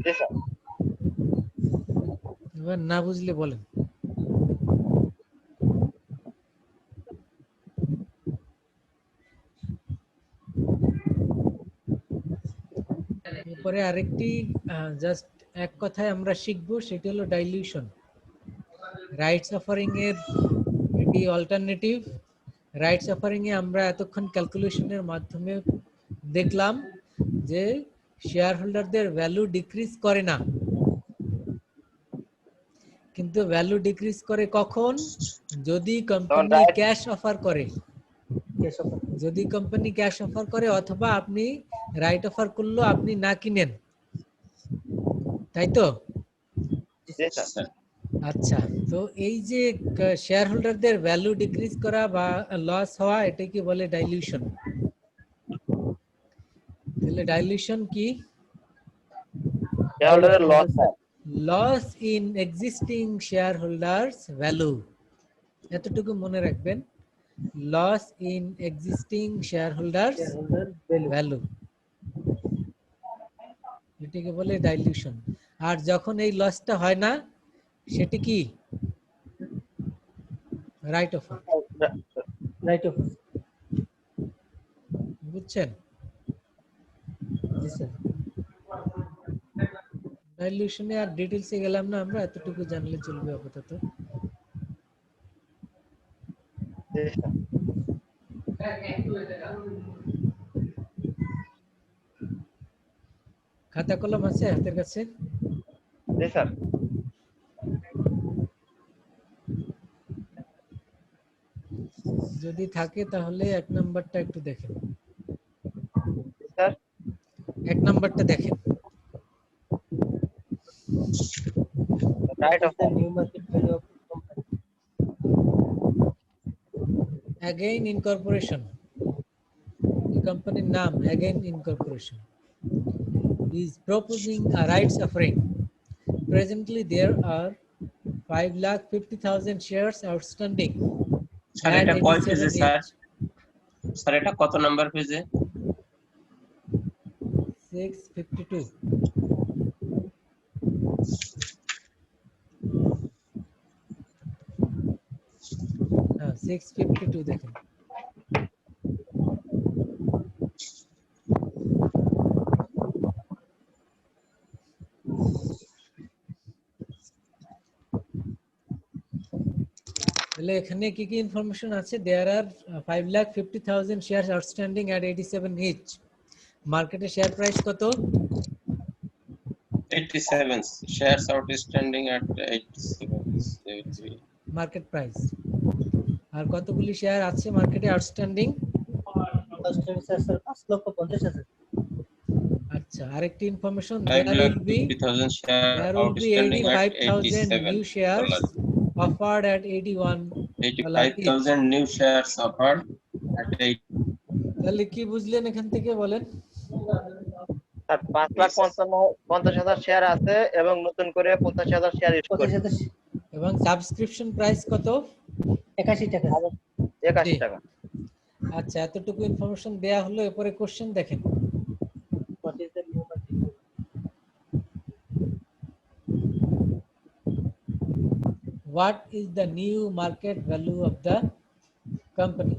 F: জি স্যার।
A: এবার না বুঝলে বলেন। এরপরে আরেকটি জাস্ট এক কথায় আমরা শিখবো, সেটি হলো ডাইলিউশন। রাইটস অফারিং এর এটি অল্টারনেটিভ। রাইটস অফারিং এ আমরা এতক্ষণ ক্যালকুলেশনের মাধ্যমে দেখলাম যে শেয়ার হোল্ডারদের ভ্যালু ডিক্রিজ করে না, কিন্তু ভ্যালু ডিক্রিজ করে কখন? যদি কোম্পানি
F: right-
A: ক্যাশ অফার করে।
D: Cash offer.
A: যদি কোম্পানি ক্যাশ অফার করে অথবা আপনি রাইট অফার করলো আপনি না কিনেন, তাই তো?
F: জি স্যার।
A: আচ্ছা, তো এই যে শেয়ার হোল্ডারদের ভ্যালু ডিক্রিজ করা বা লস হওয়া, এটাকে বলে ডাইলিউশন। তাহলে ডাইলিউশন কি?
F: শেয়ার হোল্ডারের loss sir.
A: Loss in existing share holders value. এতটুকু মনে রাখবেন, loss in existing share holders
D: shareholder value.
A: Value, এটাকে বলে ডাইলিউশন। আর যখন এই লসটা হয় না, সেটি কি? Right offer.
D: Right offer.
A: বুঝছেন?
D: জি স্যার।
A: ডাইলিউশনে আর ডিটেইলসে গেলাম না, আমরা এতটুকু জানলে চলবে আপাতত।
F: জি স্যার।
A: খাতা কলম আছে হাতের কাছে?
F: জি স্যার।
A: যদি থাকে তাহলে এক নাম্বারটা একটু দেখেন।
F: জি স্যার।
A: এক নাম্বারটা দেখেন।
F: Right
D: What is
F: of
D: the new market value of the company?
A: Again incorporation. The company নাম Again Incorporation is proposing a rights offering. Presently there are 5,50,000 shares outstanding
B: sir
A: at
B: এটা কয়
A: 87
B: পেজে স্যার?
A: each.
B: স্যার এটা কত number পেজে?
A: 652. হ্যাঁ, 652 দেখেন। তাহলে এখানে কি কি ইনফরমেশন আছে? There are 5,50,000 shares outstanding at 87 each. মার্কেটে শেয়ার প্রাইস কত?
B: 87 shares outstanding at 87.
A: Market price. আর কতগুলি শেয়ার আছে মার্কেটে আউটস্ট্যান্ডিং?
D: Outstanding sir 5,50,000।
A: আচ্ছা, আরেকটি information, there will be
B: 5,50,000 shares outstanding at
A: 85,000 new shares
B: $87.
A: offered at $81 each.
B: 85,000 new shares offered at 8.
A: তাহলে কি বুঝলেন এখান থেকে বলেন?
F: স্যার 5,50,000 শেয়ার আছে এবং নতুন করে 50,000 শেয়ার ইস্যু করছে।
D: 25,000
A: এবং সাবস্ক্রিপশন প্রাইস কত?
D: 81 টাকা।
F: 81 টাকা।
A: আচ্ছা, এতটুকু ইনফরমেশন দেয়া হলো। এরপরে কোশ্চেন দেখেন।
D: What is the new market value?
A: what is the new market value of the company?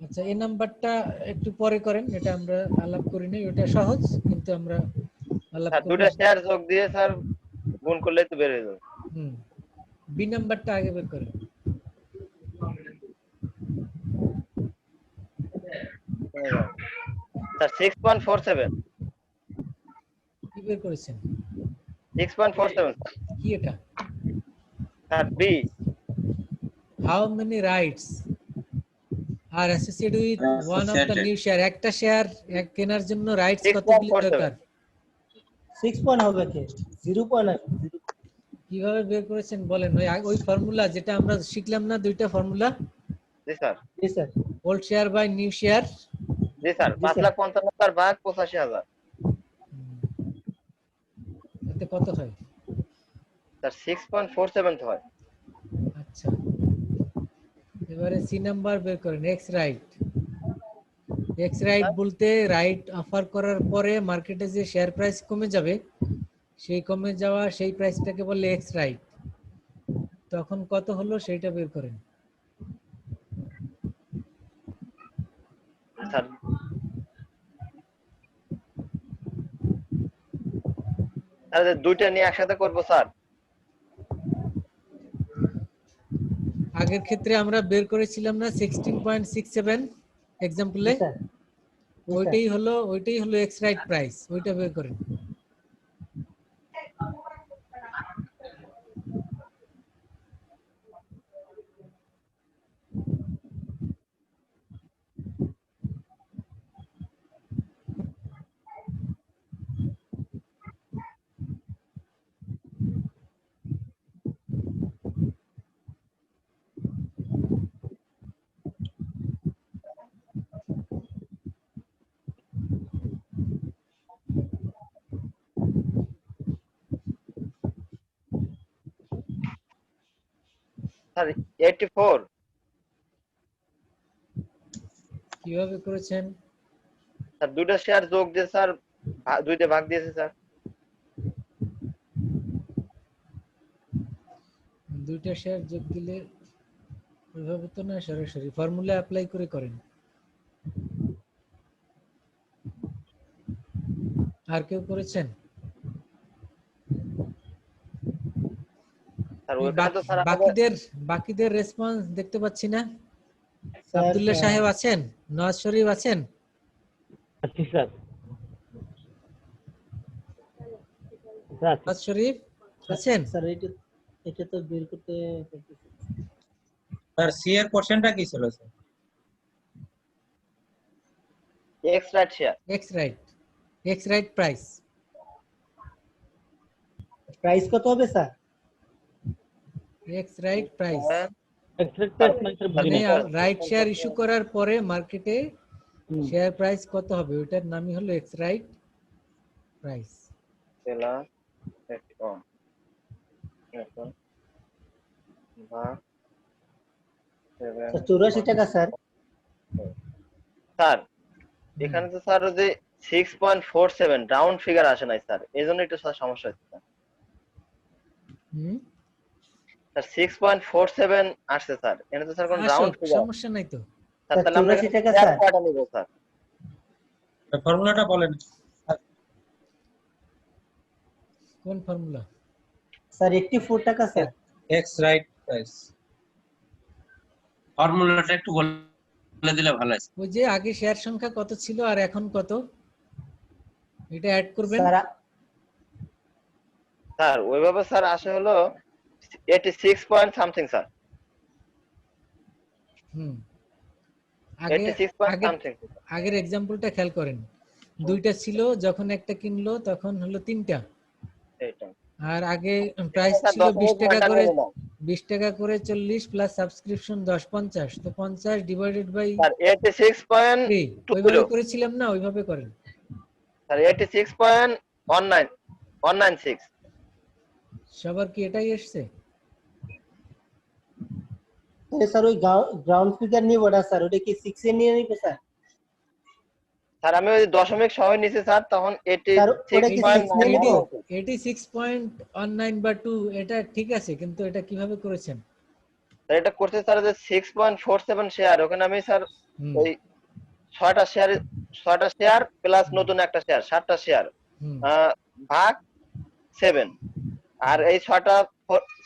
A: আচ্ছা এই নাম্বারটা একটু পরে করেন, এটা আমরা আলাপ করি না, এটা সহজ কিন্তু আমরা আলাপ
F: স্যার
A: করব।
F: দুটো শেয়ার যোগ দিয়ে স্যার গুণ করলে তো বের হয়ে যাবে।
A: বি নাম্বারটা আগে বের করেন।
F: স্যার 6.47
A: কি বের করেছেন?
F: 6.47
A: কি এটা?
F: Sir B.
A: How many rights are associated with one of the new share? একটা শেয়ার কেনার জন্য রাইটস কতগুলি
F: 6.47
A: দরকার?
D: 6 পয়েন্ট হবে কি 0 পয়েন্ট আসবে।
A: কিভাবে বের করেছেন বলেন? ওই ফর্মুলা যেটা আমরা শিখলাম না, দুইটা ফর্মুলা।
F: জি স্যার।
D: জি sir.
A: Old share by new share.
F: জি স্যার 5,55,000 ভাগ 85,000।
A: এতে কত হয়?
F: স্যার 6.47 হয়।
A: আচ্ছা এবারে সি নাম্বার বের করেন। X right. এক্স রাইট বলতে রাইট অফার করার পরে মার্কেটে যে শেয়ার প্রাইস কমে যাবে, সেই কমে যাওয়া সেই প্রাইসটাকে বলে এক্স রাইট। তখন কত হলো সেইটা বের করেন।
F: স্যার তাহলে দুইটা নিয়ে একসাথে করব স্যার।
A: আগের ক্ষেত্রে আমরা বের করেছিলাম না 16.67 এক্সাম্পলে, ওইটাই হলো এক্স রাইট প্রাইস, ওইটা বের করেন।
F: স্যার 84
A: কিভাবে করেছেন?
F: স্যার দুটো শেয়ার যোগ দিয়ে স্যার দুইটা ভাগ দিয়েছে স্যার।
A: দুইটা শেয়ার যোগ দিলে ওইভাবে তো না, সরাসরি ফর্মুলা অ্যাপ্লাই করে করেন। আর কেউ করেছেন?
F: স্যার ওখানে তো স্যার
A: বাকিদের রেসপন্স দেখতে পাচ্ছি না। আব্দুল্লাহ সাহেব আছেন? নওয়াজ শরীফ আছেন?
G: আচ্ছা স্যার।
A: নওয়াজ শরীফ আছেন?
D: স্যার এটা তো বের করতে
E: স্যার সি এর কোশ্চেনটা কি ছিল sir?
F: X right share.
A: X right price
D: কত হবে স্যার?
A: এক্স রাইট প্রাইস
G: মানে
A: রাইট শেয়ার ইস্যু করার পরে মার্কেটে শেয়ার প্রাইস কত হবে, ওইটার নামই হলো এক্স রাইট প্রাইস।
D: স্যার 84 টাকা স্যার।
F: স্যার এখানে তো স্যার ওই যে 6.47 রাউন্ড ফিগার আসে নাই স্যার, এইজন্য একটু স্যার সমস্যা হচ্ছে স্যার। স্যার 6.47 আসছে স্যার, এখানে তো স্যার কোন রাউন্ড ফিগার
A: সমস্যা নাই তো।
F: স্যার তাহলে আমরা
D: 84 টাকা স্যার
F: কয়টা নিব স্যার?
E: ফর্মুলাটা বলেন।
A: কোন ফর্মুলা?
D: স্যার 84 টাকা স্যার।
E: এক্স রাইট প্রাইস
B: ফর্মুলাটা একটু বলে দিলে ভালো হয়।
A: ওই যে আগে শেয়ার সংখ্যা কত ছিল আর এখন কত, এটা অ্যাড করবেন।
F: স্যার ওইভাবে স্যার আসে হলো 86 পয়েন্ট সামথিং স্যার।
A: আগের এক্সাম্পলটা খেয়াল করেন, দুইটা ছিল, যখন একটা কিনলো তখন হলো তিনটা। আর আগে প্রাইস ছিল 20 টাকা করে 40 প্লাস সাবস্ক্রিপশন 10 50, তো 50 ডিভাইডেড বাই
F: 86.3
A: ওইভাবে করেছিলাম না, ওইভাবে করেন
F: স্যার। 86.196
A: সবার কি এটাই আসছে?
D: স্যার ওই গ্রাউন্ড ফিগার নিব না স্যার, ওটা কি 6 এ নিয়ে নিব স্যার?
F: স্যার আমি ওই দশমিক সহ নিছি স্যার, তখন
D: স্যার ওটা কি 6 নিয়ে নিব?
A: 86.19/2 এটা ঠিক আছে, কিন্তু এটা কিভাবে করেছেন?
F: স্যার এটা করছে স্যার যে 6.47 শেয়ার, ওখানে আমি স্যার
A: হুম
F: ওই 6টা শেয়ার প্লাস নতুন একটা শেয়ার, 7টা শেয়ার
A: হুম
F: ভাগ 7, আর এই 6টা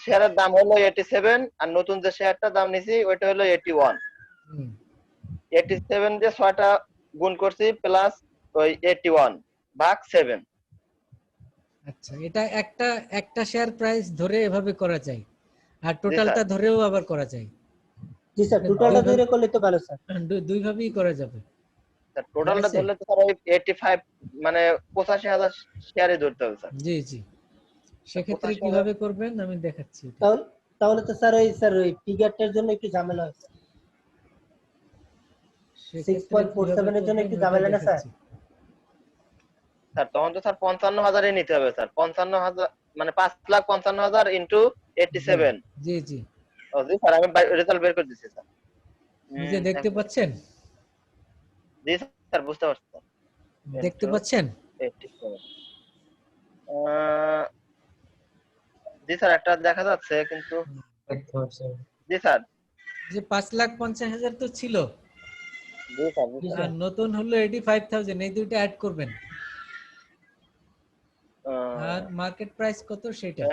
F: শেয়ারের দাম হলো 87, আর নতুন যে শেয়ারটার দাম নিছি ওইটা হলো 81।
A: হুম
F: 87 দিয়ে 6টা গুণ করছি প্লাস ওই 81 ভাগ 7।
A: আচ্ছা, এটা একটা একটা শেয়ার প্রাইস ধরে এভাবে করা যায়, আর
F: জি
A: টোটালটা
F: স্যার,
A: ধরেও আবার করা যায়।
D: জি স্যার, টোটালটা ধরে করলে তো ভালো স্যার।
A: দুই ভাবেই করা যাবে।
F: স্যার টোটালটা
A: হয়েছে?
F: ধরলে তো স্যার ওই 85 মানে 85,000 শেয়ারই ধরতে হবে স্যার।
A: জি জি, সেক্ষেত্রে
F: 85,000
A: কিভাবে করবেন আমি দেখাচ্ছি এটা।
D: তাহলে তাহলে তো স্যার ওই ফিগারটার জন্য একটু ঝামেলা হয় স্যার।
A: সেক্ষেত্রে
D: 6.47 এর জন্য
A: কিভাবে
D: একটু
A: করবেন
D: ঝামেলা
A: ওটা
D: না স্যার?
A: দেখাচ্ছি।
F: স্যার তখন তো স্যার 55,000-ই নিতে হবে স্যার, 55,000 মানে 5,55,000 ইন্টু 87।
A: জি জি,
F: ও জি স্যার, আমি রেজাল্ট বের করে দিচ্ছি স্যার।
A: নিজে দেখতে পাচ্ছেন?
F: জি স্যার, বুঝতে পারছি স্যার।
A: দেখতে
F: ইন্টু
A: পাচ্ছেন?
F: 87, জি স্যার একটা দেখা যাচ্ছে কিন্তু।
C: দেখতে পাচ্ছি।
F: জি স্যার,
A: যে 5,50,000 তো ছিল,
F: জি স্যার, জি
D: জি
F: স্যার।
A: আর
D: স্যার।
A: নতুন হলো 85,000, এই দুইটা অ্যাড করবেন, আর মার্কেট প্রাইস কত সেটা।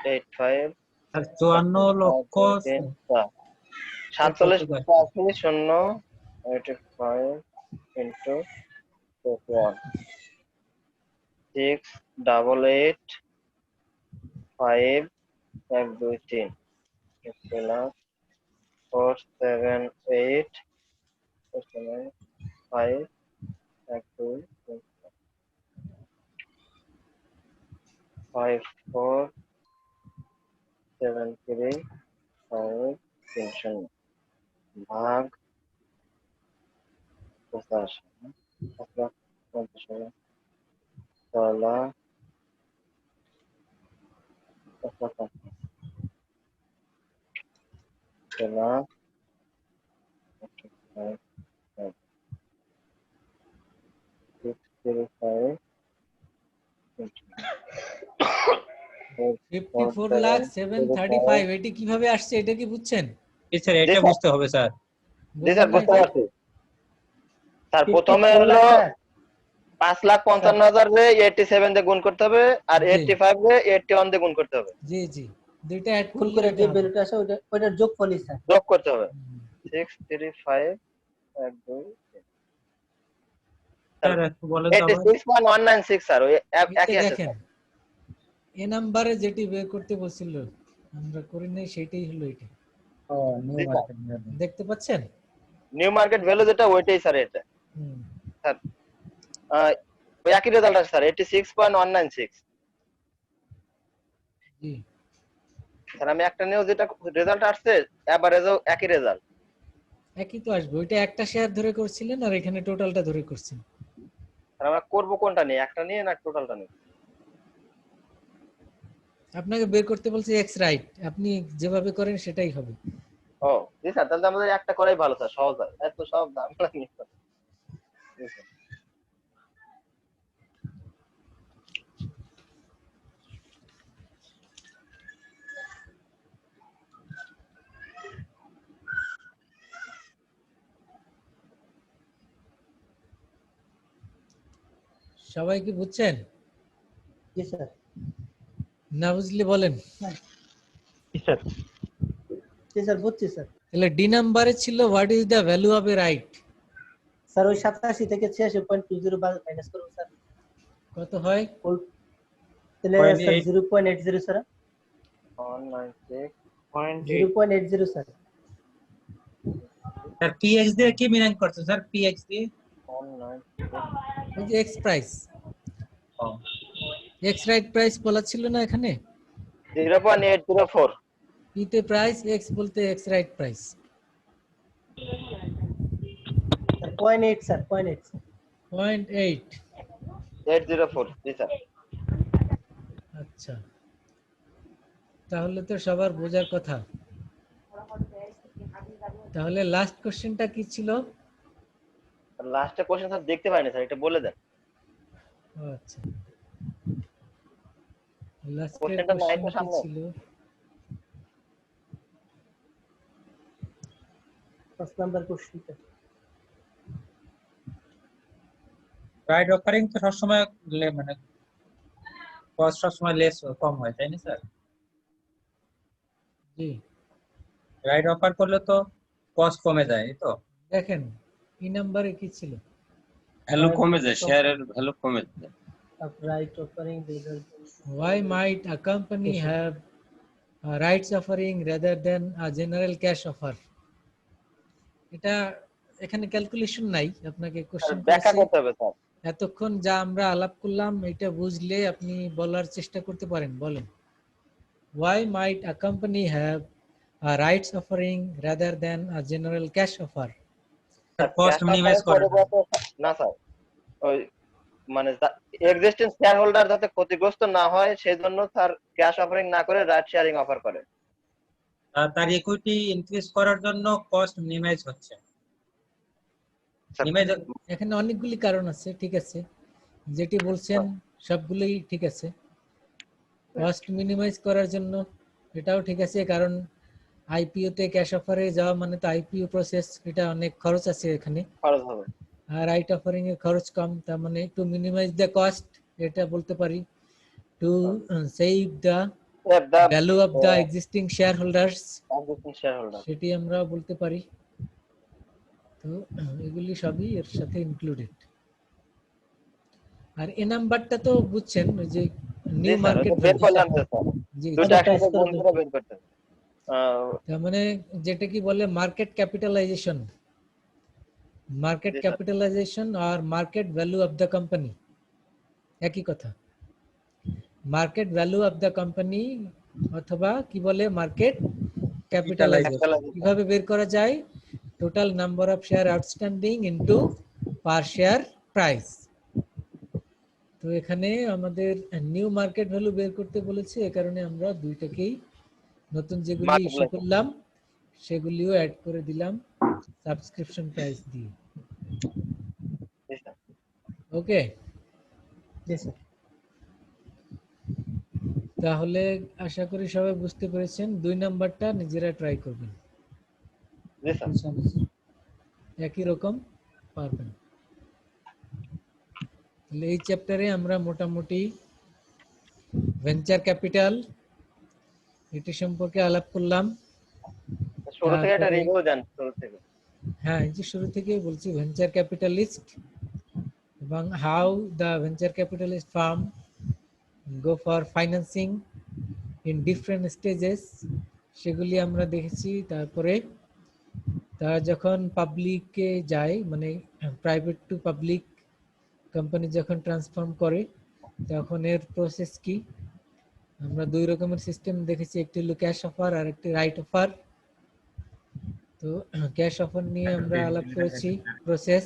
F: 85
E: স্যার 54,00,000
F: 45 ইন্টু 1 688 5 1 2 3 প্লাস 478 5 1 2 5 4 7 3 5 3 0 ভাগ 50 50 তলা
A: 54,07,35, এটি কিভাবে আসছে এটা কি বুঝছেন?
E: স্যার এটা বুঝতে হবে স্যার।
F: জি স্যার,
A: বুঝলেন না
F: বুঝতে
A: এটা?
F: পারছি স্যার। প্রথমে
D: 54
F: হলো
D: লাখ স্যার।
F: 5,55,000 রে 87 দিয়ে গুণ করতে হবে, আর
A: জি
F: 85 রে 81 দিয়ে গুণ করতে হবে,
A: জি জি, দুইটা অ্যাড
D: গুণ
A: করলে
D: করে
A: এটা
D: যে
A: হবে।
D: ভ্যালুটা আসে ওইটার যোগফলই স্যার।
F: যোগ করতে হবে।
A: হুম।
F: 6 3 5 1 2
E: স্যার একটু বলেন তো আবার।
F: 86.196 স্যার, ওই
A: এই যে
F: একই আছে
A: দেখেন,
F: স্যার।
A: এ নাম্বারে যেটি বের করতে বলছিল আমরা করি নাই, সেটাই হলো এটা।
C: ও নিউ
F: জি স্যার,
C: মার্কেট।
A: দেখতে পাচ্ছেন?
F: নিউ মার্কেট ভ্যালু যেটা ওইটাই স্যার এটা
A: হুম
F: স্যার। ওই একই রেজাল্ট আছে স্যার, 86.196
A: জি,
F: স্যার। আমি একটা নিয়েও যেটা রেজাল্ট আসছে এভারেজও একই রেজাল্ট।
A: একই তো আসবে। ওইটা একটা শেয়ার ধরে করছিলেন, আর এখানে টোটালটা ধরে করছেন।
F: স্যার আমরা করবো কোনটা নিয়ে, একটা নিয়ে না টোটালটা নিয়ে?
A: আপনাকে বের করতে বলছে এক্স রাইট, আপনি যেভাবে করেন সেটাই হবে।
F: ও জি স্যার, তাহলে আমাদের একটা করাই ভালো স্যার, সহজ হয়, এত সব দাম নিয়ে। জি স্যার।
A: সবাই কি বুঝছেন?
D: জি স্যার।
A: না বুঝলে বলেন।
G: জি স্যার।
D: জি স্যার, বুঝছি স্যার।
A: তাহলে ডি নাম্বারে ছিল what is the value of A right.
D: Sir ওই 87 থেকে 86.20 মাইনাস করুন স্যার।
A: কত হয়?
D: তাহলে sir 0.80 sir.
F: 196.8
D: 0.80 sir.
E: Sir PX দিয়ে কি মিলান করছে স্যার? পিএক্স দিয়ে
F: 196.
A: ওই যে এক্স প্রাইস,
E: ও
A: এক্স রাইট প্রাইস বলা ছিল না এখানে?
F: 0.804
A: ইতে প্রাইস, এক্স বলতে x right price.
D: Sir 0.8 sir, 0.8 sir.
A: 0.8।
F: 804 জি স্যার।
A: আচ্ছা, তাহলে তো সবার বোঝার কথা। তাহলে লাস্ট কোশ্চেনটা কি ছিল?
F: লাস্টে কোশ্চেন স্যার দেখতে পাইনি স্যার, এটা বলে দেন।
A: ও আচ্ছা, লাস্টের
F: কোশ্চেনটা নাই তো
A: কোশ্চেন কি
F: সামনে।
A: ছিল?
D: 5 নাম্বার কোশ্চেনটা।
E: রাইট অফারিং তো সবসময় মানে কস্ট সবসময় লেস কম হয়, তাই না স্যার?
A: জি,
E: রাইট অফার করলে তো কস্ট কমে যায়, এই তো।
A: দেখেন এই নাম্বারে কি ছিল?
B: ভ্যালু কমে যায়, শেয়ারের ভ্যালু কমে যায়।
D: Right offering result.
A: Why might a company have a rights offering rather than a general cash offer? এটা এখানে ক্যালকুলেশন নাই, আপনাকে কোশ্চেন
F: ব্যাখ্যা
A: করেছে।
F: করতে হবে স্যার।
A: এতক্ষণ যা আমরা আলাপ করলাম এটা বুঝলে আপনি বলার চেষ্টা করতে পারেন, বলেন। Why might a company have a rights offering rather than a general cash offer?
E: Cost minimise করার জন্য।
F: না স্যার, ওই মানে এক্সিস্টিং শেয়ার হোল্ডার যাতে ক্ষতিগ্রস্ত না হয় সেই জন্য স্যার ক্যাশ অফারিং না করে রাইট শেয়ারিং অফার করে।
E: তার ইকুইটি ইনক্রিজ করার জন্য কস্ট মিনিমাইজ হচ্ছে। মিনিমাইজ
A: এখানে অনেকগুলি কারণ আছে, ঠিক আছে, যেটি বলছেন সবগুলোই ঠিক আছে। কস্ট মিনিমাইজ করার জন্য এটাও ঠিক আছে, কারণ আইপিও তে ক্যাশ অফারে যাওয়া মানে তো আইপিও প্রসেস, এটা অনেক খরচ আছে এখানে।
F: খরচ হবে।
A: আর রাইট অফারিং এর খরচ কম, তার মানে টু মিনিমাইজ দ্য কস্ট, এটা বলতে পারি। To save the value of the existing share holders,
F: existing share holder.
A: সেটি আমরা বলতে পারি। তো এগুলি সবই এর সাথে ইনক্লুডেড। আর এ নাম্বারটা তো বুঝছেন, ওই যে নিউ মার্কেট
F: বের করলাম তো স্যার,
A: জি,
F: দুটো একসাথে গুণ করে বের করতে হবে।
A: তার মানে যেটা কি বলে মার্কেট ক্যাপিটালাইজেশন, মার্কেট ক্যাপিটালাইজেশন আর market value of the company একই কথা। Market value of the company অথবা কি বলে মার্কেট ক্যাপিটালাইজেশন। কিভাবে বের করা যায়? Total number of share outstanding into per share price. তো এখানে আমাদের নিউ মার্কেট ভ্যালু বের করতে বলেছে, এই কারণে আমরা দুইটাকেই নতুন যেগুলি ইস্যু করলাম সেগুলিও অ্যাড করে দিলাম সাবস্ক্রিপশন প্রাইস দিয়ে। ওকে, তাহলে আশা করি সবাই বুঝতে পেরেছেন। 2 নাম্বারটা নিজেরা ট্রাই করবেন, একই রকম পারবেন। তাহলে এই চ্যাপ্টারে আমরা মোটামুটি ভেঞ্চার ক্যাপিটাল এটি সম্পর্কে আলাপ করলাম।
F: শুরু থেকে একটা রিভিউ দেন শুরু থেকে।
A: হ্যাঁ, এই যে শুরু থেকেই বলছি ভেঞ্চার ক্যাপিটালিস্ট এবং how the venture capitalist farm go for financing in different stages, সেগুলি আমরা দেখেছি। তারপরে তারা যখন পাবলিকে যায়, মানে প্রাইভেট টু পাবলিক কোম্পানি যখন ট্রান্সফর্ম করে তখন এর প্রসেস কি, আমরা 2 রকমের সিস্টেম দেখেছি, একটি হলো ক্যাশ অফার আর একটি রাইট অফার। তো ক্যাশ অফার নিয়ে আমরা আলাপ করেছি প্রসেস,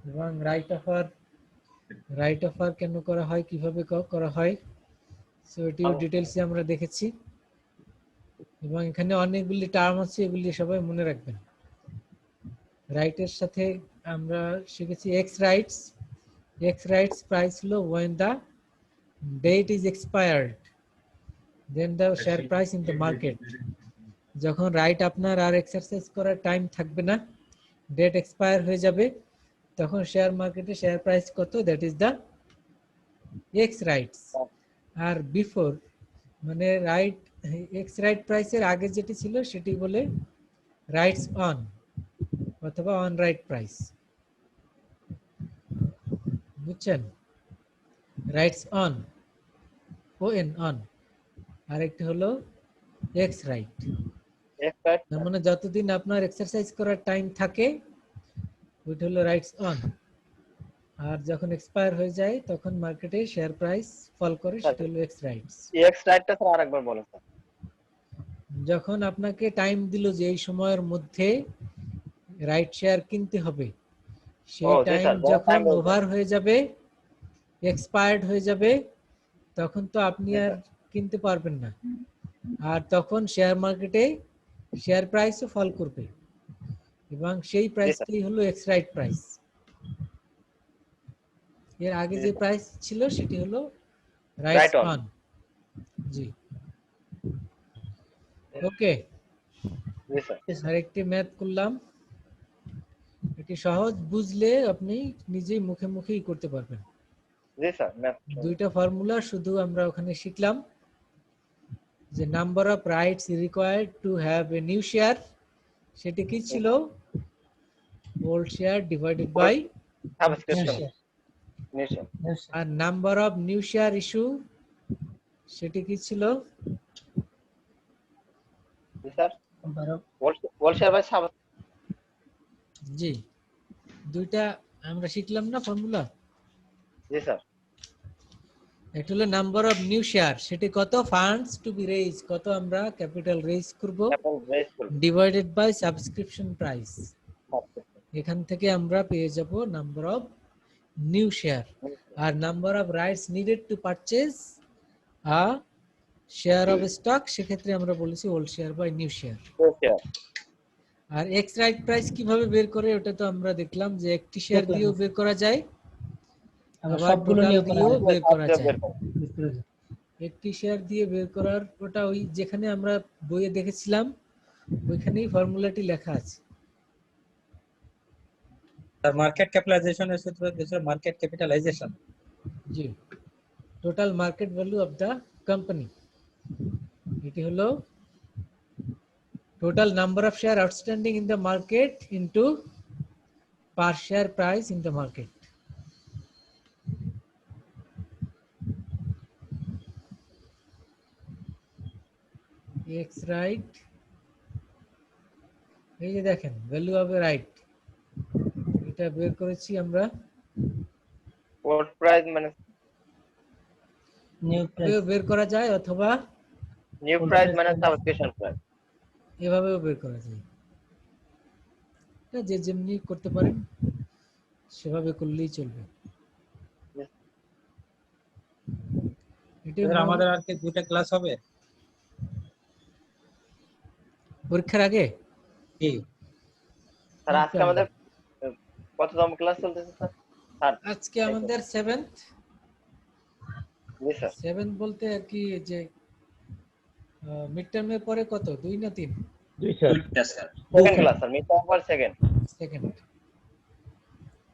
A: এবং রাইট অফার কেন করা হয়, কিভাবে করা হয়, সো এটিও ডিটেইলসে আমরা দেখেছি। এবং এখানে অনেকগুলি টার্ম আছে, এগুলি সবাই মনে রাখবেন। রাইটের সাথে আমরা শিখেছি x rights. X rights price হলো when the date is expired then the share price in the market। যখন রাইট আপনার আর এক্সারসাইজ করার টাইম থাকবে না, ডেট এক্সপায়ার হয়ে যাবে, তখন শেয়ার মার্কেটে শেয়ার প্রাইস কত, that is the ex rights. আর বিফোর মানে রাইট এক্স রাইট প্রাইসের আগে যেটি ছিল সেটি বলে রাইটস অন অথবা অন রাইট প্রাইস, বুঝছেন? Rights on, O N on, আর একটি হলো এক্স রাইট। তার মানে যতদিন আপনার এক্সারসাইজ করার টাইম থাকে ওইটা হলো রাইটস অন, আর যখন এক্সপায়ার হয়ে যায় তখন মার্কেটে শেয়ার প্রাইস ফল করে, সেটা হলো এক্স রাইটস।
F: এক্স রাইটটা স্যার আরেকবার বলেন স্যার।
A: যখন আপনাকে টাইম দিল যে এই সময়ের মধ্যে রাইট শেয়ার কিনতে হবে, সেই টাইম যখন ওভার হয়ে যাবে, এক্সপায়ার্ড হয়ে যাবে, তখন তো আপনি আর কিনতে পারবেন না, আর তখন শেয়ার মার্কেটে শেয়ার প্রাইসও ফল করবে, এবং সেই প্রাইসটাই হলো এক্স রাইট প্রাইস। এর আগে যে প্রাইস ছিল সেটি হলো
F: Right
A: রাইটস
F: on.
A: অন। জি, ওকে।
F: জি স্যার।
A: আর একটি ম্যাথ করলাম, এটি সহজ, বুঝলে আপনি নিজেই মুখে মুখেই করতে পারবেন।
F: জি স্যার,
A: দুইটা ফর্মুলা শুধু আমরা ওখানে শিখলাম, যে number of rights required to have a new share, সেটি কি ছিল? Old share divided by,
F: subscription
D: share.
F: নিশ্চয়।
D: New share.
A: আর number of new share issue, সেটি কি ছিল?
F: জি sir,
D: Number of
F: old share by sub.
A: জি, দুইটা আমরা শিখলাম না ফর্মুলা।
F: জি স্যার।
A: এটা হলো নাম্বার অফ নিউ শেয়ার, সেটি কত? ফান্ডস টু বি রেজ, কত আমরা ক্যাপিটাল রেজ করব,
F: এখন রেজ করব।
A: Divided by subscription price.
F: Subscription.
A: এখান থেকে আমরা পেয়ে যাব নাম্বার অফ নিউ শেয়ার। আর number of rights needed to purchase a share of stock, সেক্ষেত্রে আমরা বলেছি old share by new share.
F: Old share.
A: আর এক্স রাইট প্রাইস কিভাবে বের করে, ওটা তো আমরা দেখলাম যে একটি শেয়ার
D: দেখলাম।
A: দিয়েও বের করা যায়,
D: আবার
A: আবার
D: সবগুলো
A: টোটাল
D: নিয়েও করা
A: দিয়েও
D: যায়।
A: বের করা যায়।
F: বের করব।
A: একটি শেয়ার দিয়ে বের করার ওটা ওই যেখানে আমরা বইয়ে দেখেছিলাম ওইখানেই ফর্মুলাটি লেখা আছে।
E: স্যার মার্কেট ক্যাপিটালাইজেশনের সূত্র হচ্ছে মার্কেট ক্যাপিটালাইজেশন।
A: জি, total market value of the company, এটি হলো total number of share outstanding in the market into per share price in the market. Ex right, এই যে দেখেন ভ্যালু অফ এ রাইট, এটা বের করেছি আমরা।
F: ওল্ড প্রাইস মানে
D: New price.
A: এভাবেও বের করা যায়, অথবা
F: নিউ প্রাইস মানে সাবস্ক্রিপশন প্রাইস।
A: এভাবেও বের করা যায়। এটা যে যেমনি করতে পারেন সেভাবে করলেই চলবে। এটি
E: স্যার আমাদের আর কি দুটো ক্লাস হবে
A: পরীক্ষার আগে।
E: কি?
F: স্যার আজকে আমাদের কততম ক্লাস চলতেছে স্যার? স্যার
A: আজকে আমাদের 7th।
F: জি স্যার।
A: 7th বলতে আর কি যে মিড টার্মের পরে কত, 2 না 3?
G: 2 স্যার।
B: দুইটা sir.
F: Second class sir, mid term পর সেকেন্ড।
A: সেকেন্ড।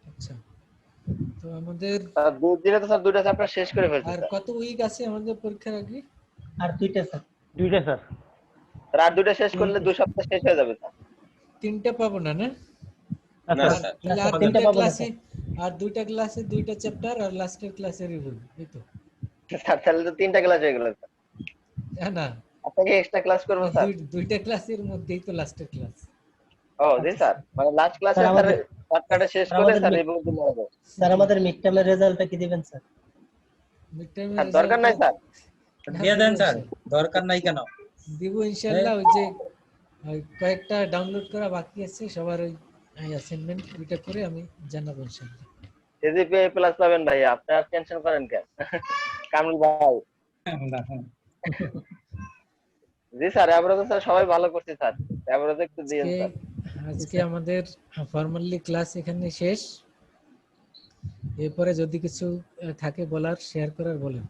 A: আচ্ছা, তো আমাদের
F: স্যার দুই দিনে তো স্যার দুইটা চ্যাপ্টার শেষ করে ফেলছি
A: আর
F: স্যার।
A: কত উইক আছে আমাদের পরীক্ষার আগে?
D: আর দুইটা স্যার।
G: 2টা স্যার।
F: স্যার আর দুইটা শেষ করলে 2 সপ্তাহ শেষ হয়ে যাবে স্যার।
A: 3টা পাবো না, না?
B: না
A: আর
B: স্যার।
A: তাহলে আর
D: তিনটা
A: 2টা
D: পাবো না,
A: ক্লাসে, আর 2টা ক্লাসে 2টা চ্যাপ্টার, আর লাস্টের ক্লাসে রিভিউ, এই তো?
F: স্যার তাহলে তো 3টা ক্লাস হয়ে গেল স্যার।
A: না না,
F: আপনাকে এক্সট্রা ক্লাস করব স্যার।
A: 2টা ক্লাসের মধ্যেই তো লাস্টের ক্লাস।
F: ও জি স্যার, মানে লাস্ট ক্লাসে
D: স্যার,
F: স্যার
D: আমাদের-
F: চ্যাপ্টারটা শেষ
D: স্যার,
F: করে
D: আমাদের
F: স্যার
D: মি-
F: রিভিউ দিলে হবে।
D: স্যার আমাদের মিড টার্মের রেজাল্টটা কি দিবেন স্যার?
A: মিড টার্মে
F: স্যার দরকার নাই স্যার।
E: দিয়ে দেন স্যার, দরকার নাই কেন?
A: দিব ইনশাআল্লাহ। ওই যে ওই কয়েকটা ডাউনলোড করা বাকি আছে সবার, ওই অ্যাসাইনমেন্ট ওইটা করে আমি জানাবো ইনশাআল্লাহ।
F: সিজিপিএ প্লাস পাবেন ভাই, আপনি আর টেনশন করেন কেন? কামরুল ভাই। জি স্যার, এবারে তো স্যার সবাই ভালো করছে স্যার, এবারে তো একটু দিয়েন স্যার।
A: আজকে আমাদের ফর্মালি ক্লাস এখানে শেষ। এরপরে যদি কিছু থাকে বলার, শেয়ার করার, বলেন।